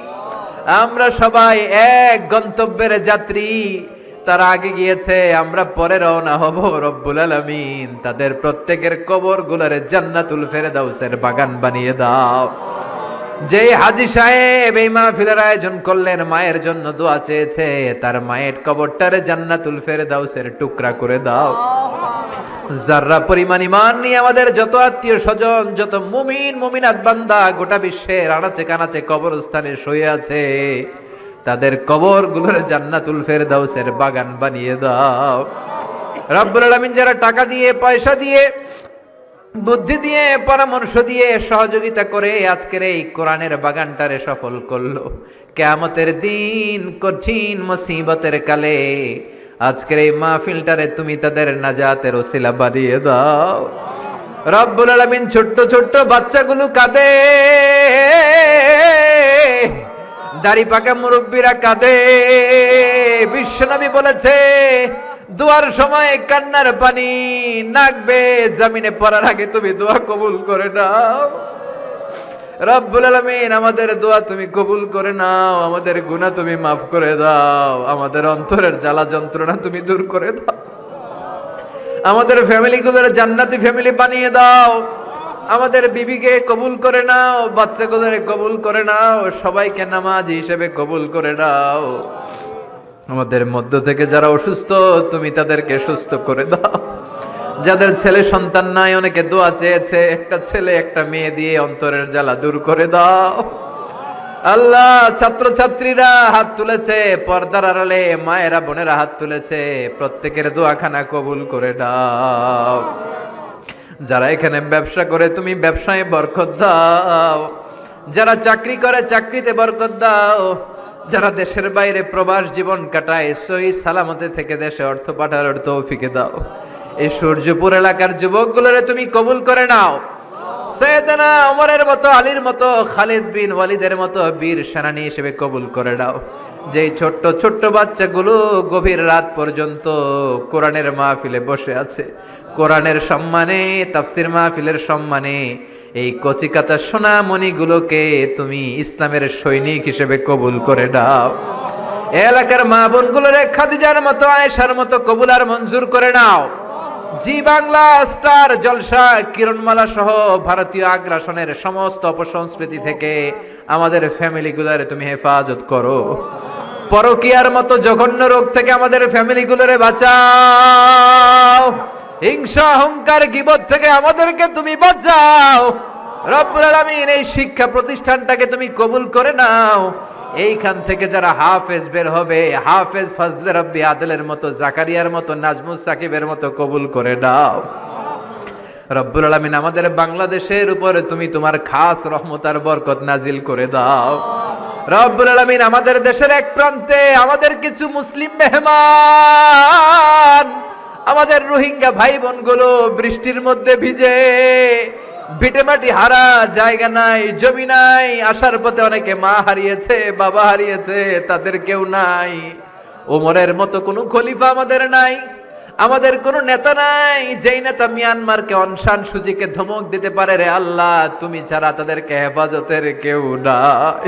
আমরা সবাই এক গন্তব্যের যাত্রী তারা আগে গিয়েছে আমরা পরে রওনা হব রব্বুল আলামিন তাদের প্রত্যেকের কবরগুলোরে জান্নাতুল ফেরদাউসের বাগান বানিয়ে দাও যে হাজী সাহেব এই মাহফিলের আয়োজন করলেন মায়ের জন্য দোয়া চেয়েছে তার মায়ের কবরটারে জান্নাতুল ফেরদাউসের টুকরা করে দাও যারা পরিমাণ ঈমান নিয়ে আমাদের যত আত্মীয় স্বজন যত মুমিন মুমিনাত বান্দা গোটা বিশ্বের আনাচে কানাচে কবরস্থানে শুয়ে আছে তাদের কবরগুলোর জান্নাতুল ফেরদাউসের বাগান বানিয়ে দাও রব্বুল আলামিন যারা টাকা দিয়ে পয়সা দিয়ে বুদ্ধি দিয়ে পরামর্শ দিয়ে সহযোগিতা করে আজকের এই কোরআনের বাগানটারে সফল করলো কিয়ামতের দিন কঠিন মুসিবতের কালে আজকের এই মাহফিলটারে তুমি তাদের নাজাতের ওসিলা বানিয়ে দাও রব্বুল আলামিন ছোট্ট ছোট্ট বাচ্চাগুলো কাঁদে দাড়ি পাকা মুরব্বীরা কাঁদে বিশ্বনবী বলেছে দোয়ার সময় কান্নার পানি নাকবে জমিনে পড়ার আগে তুমি দোয়া কবুল করে নাও রব্বুল আলামিন আমাদের দোয়া তুমি কবুল করে নাও আমাদের গুনাহ তুমি মাফ করে দাও আমাদের অন্তরের জ্বালা যন্ত্রণা তুমি দূর করে দাও আমাদের ফ্যামিলিগুলোর জান্নাতি ফ্যামিলি বানিয়ে দাও আমাদের বিবিকে কবুল করে নাও বাচ্চাগুলোরে কবুল করে নাও সবাইকে নামাজি হিসেবে কবুল করে নাও আমাদের মধ্য থেকে যারা অসুস্থ তুমি তাদেরকে সুস্থ করে দাও যাদের ছেলে সন্তান নাই, অনেকে দোয়া চেয়েছে একটা ছেলে একটা মেয়ে দিয়ে অন্তরের জ্বালা দূর করে দাও। আল্লাহ, ছাত্রছাত্রীরা হাত তুলেছে, পর্দার আড়ালে মায়েরা বোনেরা হাত তুলেছে, প্রত্যেকের দোয়াখানা কবুল করে দাও। যারা এখানে ব্যবসা করে তুমি ব্যবসায় বরকত দাও, যারা চাকরি করে চাকরিতে বরকত দাও, যারা দেশের বাইরে প্রবাস জীবন কাটায় সহি সালামতে থেকে দেশে অর্থ পাঠানোর তৌফিক দাও। এই সূর্যপুর এলাকার যুবকগুলোরে তুমি কবুল করে নাও। সৈয়দনা ওমরের মতো, আলীর মতো, খালিদ বিন ওয়ালিদের মতো বীর সেনানী হিসেবে কবুল করে নাও। যেই ছোট্ট ছোট্ট বাচ্চাগুলো গভীর রাত পর্যন্ত কোরআনের মাহফিলে বসে আছে, কোরআনের সম্মানে, তাফসির মাহফিলের সম্মানে এই কচিকাতা সোনামণিগুলোকে তুমি ইসলামের সৈনিক হিসেবে কবুল করে নাও। এলাকার মা বোনগুলোরে খাদিজার মতো, আয়েশার মতো কবুল আর মঞ্জুর করে নাও। জি বাংলা, স্টার জলসা, কিরণমালা সহ ভারতীয় আগ্রাসনের সমস্ত অপসংস্কৃতি থেকে আমাদের ফ্যামিলিগুলোরে তুমি হেফাজত করো। পরকীয়ার মতো জঘন্য রোগ থেকে আমাদের ফ্যামিলিগুলোরে বাঁচাও। হিংসা, অহংকার, গীবত থেকে আমাদেরকে তুমি বাঁচাও। রব্বুল আলামিন, এই শিক্ষা প্রতিষ্ঠানটাকে তুমি কবুল করে নাও। এইখান থেকে যারা হাফেজ বের হবে, হাফেজ ফজলে রব্বি আদলের মতো, জাকারিয়ার মতো, নাজমুস সাকিবের মতো কবুল করে দাও। রব্বুল আলামিন, আমাদের বাংলাদেশের উপরে তুমি তোমার খাস রহমত আর বরকত নাজিল করে দাও। রব্বুল আলামিন, আমাদের দেশের এক প্রান্তে আমাদের কিছু মুসলিম মেহমান, আমাদের রোহিঙ্গা ভাই বোনগুলো বৃষ্টির মধ্যে ভিজে ভিটেমাটি হারা, জায়গা নাই, জমি নাই, আসার পথে অনেকে মা হারিয়েছে, বাবা হারিয়েছে, তাদের কেউ নাই। ওমরের মতো কোনো খলিফা আমাদের নাই, আমাদের কোনো নেতা নাই যেই নেতা মিয়ানমারকে অনশান সূচিকে ধমক দিতে পারে। রে আল্লাহ, তুমি ছাড়া তাদেরকে হেফাজতের কেউ নাই।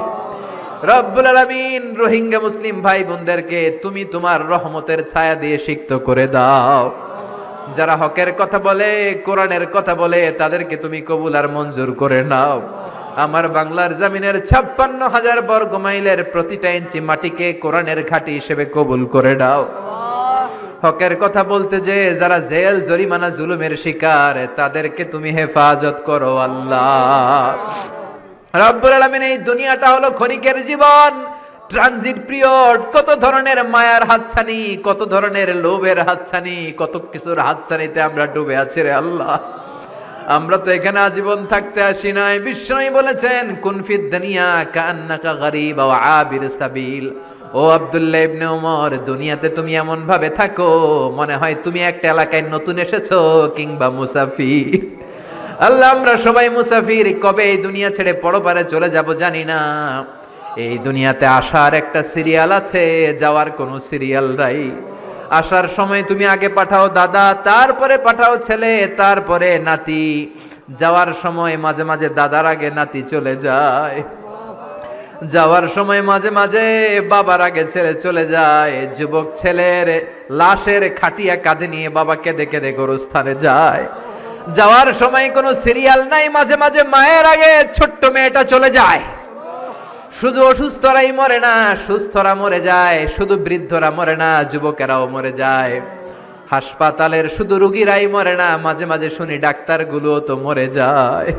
রব্বুল আলামিন, রোহিঙ্গা মুসলিম ভাই বোনদেরকে তুমি তোমার রহমতের ছায়া দিয়ে সিক্ত করে দাও। যারা হকের কথা বলে, কোরআনের কথা বলে, তাদেরকে তুমি কবুল আর মঞ্জুর করে নাও। আমার বাংলার জমিনের 56,000 বর্গ মাইলের প্রতিটা ইঞ্চি মাটিকে কোরআনের ঘাঁটি হিসেবে কবুল করে নাও। হকের কথা বলতে যে যারা জেল জরিমানা জুলুমের শিকার, তাদেরকে তুমি হেফাজত করো আল্লাহ। রব্বুল আলামিন, এই দুনিয়াটা হলো ক্ষণিকের জীবন, ট্রানজিট পিরিয়ড। কত ধরনের মায়ার হাতছানি, কত ধরনের লোভের হাতছানি, কত কিছুর হাতছানিতে আমরা ডুবে আছি রে আল্লাহ। আমরা তো এখানে আজীবন থাকতে আসি নাই। বিশ্বনবী বলেছেন, কুন ফিদ দুনিয়া কান্নাকা গরীব ওয়া আবির সাবিল। ও আব্দুল্লাহ ইবনে ওমর, দুনিয়াতে তুমি এমন ভাবে থাকো মনে হয় তুমি একটা এলাকায় নতুন এসেছো কিংবা মুসাফির। আল্লাহ, আমরা সবাই মুসাফির, কবে এই দুনিয়া ছেড়ে পরপারে চলে যাব জানি না। এই দুনিয়াতে আসার একটা সিরিয়াল আছে, যাওয়ার কোনো সিরিয়াল নাই। আসার সময় তুমি আগে পাঠাও দাদা, তারপরে পাঠাও ছেলে, তারপরে নাতি। যাওয়ার সময় মাঝে মাঝে দাদার আগে নাতি চলে যায়, যাওয়ার সময় মাঝে মাঝে বাবার আগে ছেলে চলে যায়। যুবক ছেলের লাশের খাটিয়া কাঁধে নিয়ে বাবা কেঁদে কেঁদে গোরস্থানে যায়। যাওয়ার সময় কোনো সিরিয়াল নাই, মাঝে মাঝে মায়ের আগে ছোট্ট মেয়েটা চলে যায়। শুধু অসুস্থরাই মরে না, সুস্থরা মরে যায়। শুধু বৃদ্ধরা মরে না, যুবকেরাও মরে যায়। হাসপাতালের শুধু রোগীরাই মরে না, মাঝে মাঝে শুনি ডাক্তারগুলো তো মরে যায়।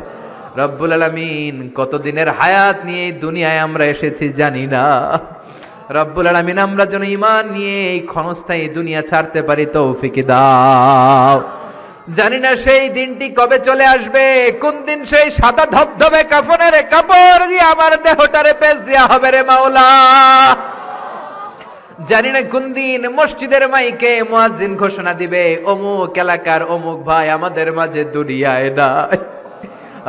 রব্বুল আলামিন, কতদিনের হায়াত নিয়ে এই দুনিয়ায় আমরা এসেছি জানি না। রব্বুল আলামিন, আমরা যেন ঈমান নিয়ে এই ক্ষণস্থায়ী দুনিয়া ছাড়তে পারি তৌফিক দাও। জানি না সেই দিনটি কবে চলে আসবে, কোন দিন সেই সাদা ধবধবে কাফনের কাপড় দিয়ে আমার দেহটারে পেঁচ দেয়া হবে রে মাওলা। জানি না কোন দিন মসজিদের মাইকে মুয়াজ্জিন ঘোষণা দিবে, অমুক এলাকার অমুক ভাই আমাদের মাঝে দুনিয়ায় নাই।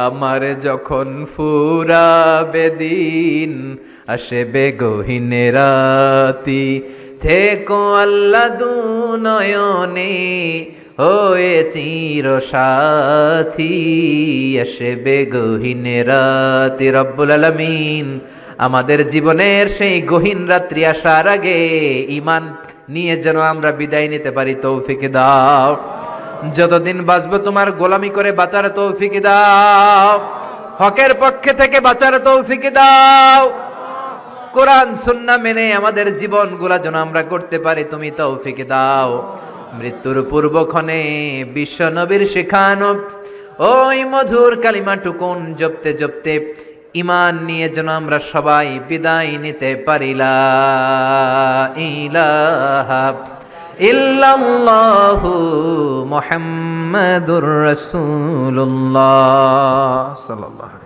আমার যখন ফুরাবে দিন, আসবে গহীন রাতি, থেকো আল্লাহ দুনয়নে হয়ে চির সাথী, আসবে গহীন রাতি। রব্বুল আলামিন, আমাদের জীবনের সেই গহীন রাত্রি আসার আগে ঈমান নিয়ে যেন আমরা বিদায় নিতে পারি তৌফিক দাও। যতদিন বাঁচবো তোমার গোলামি করে বাঁচার তৌফিক দাও, হকের পক্ষে থেকে বাঁচার তৌফিক দাও। কোরআন সুন্নাহ মেনে আমাদের জীবনগুলা যেন আমরা করতে পারি তুমি তৌফিক দাও। মৃত্যুর পূর্বক্ষণে বিশ্ব নবীর শেখানো ওই মধুর কালিমাটুকুন জপতে জপতে ঈমান নিয়ে যেন আমরা সবাই বিদায় নিতে পারি। লা ইলাহা ইল্লাল্লাহু মুহাম্মাদুর রাসূলুল্লাহ সাল্লাল্লাহু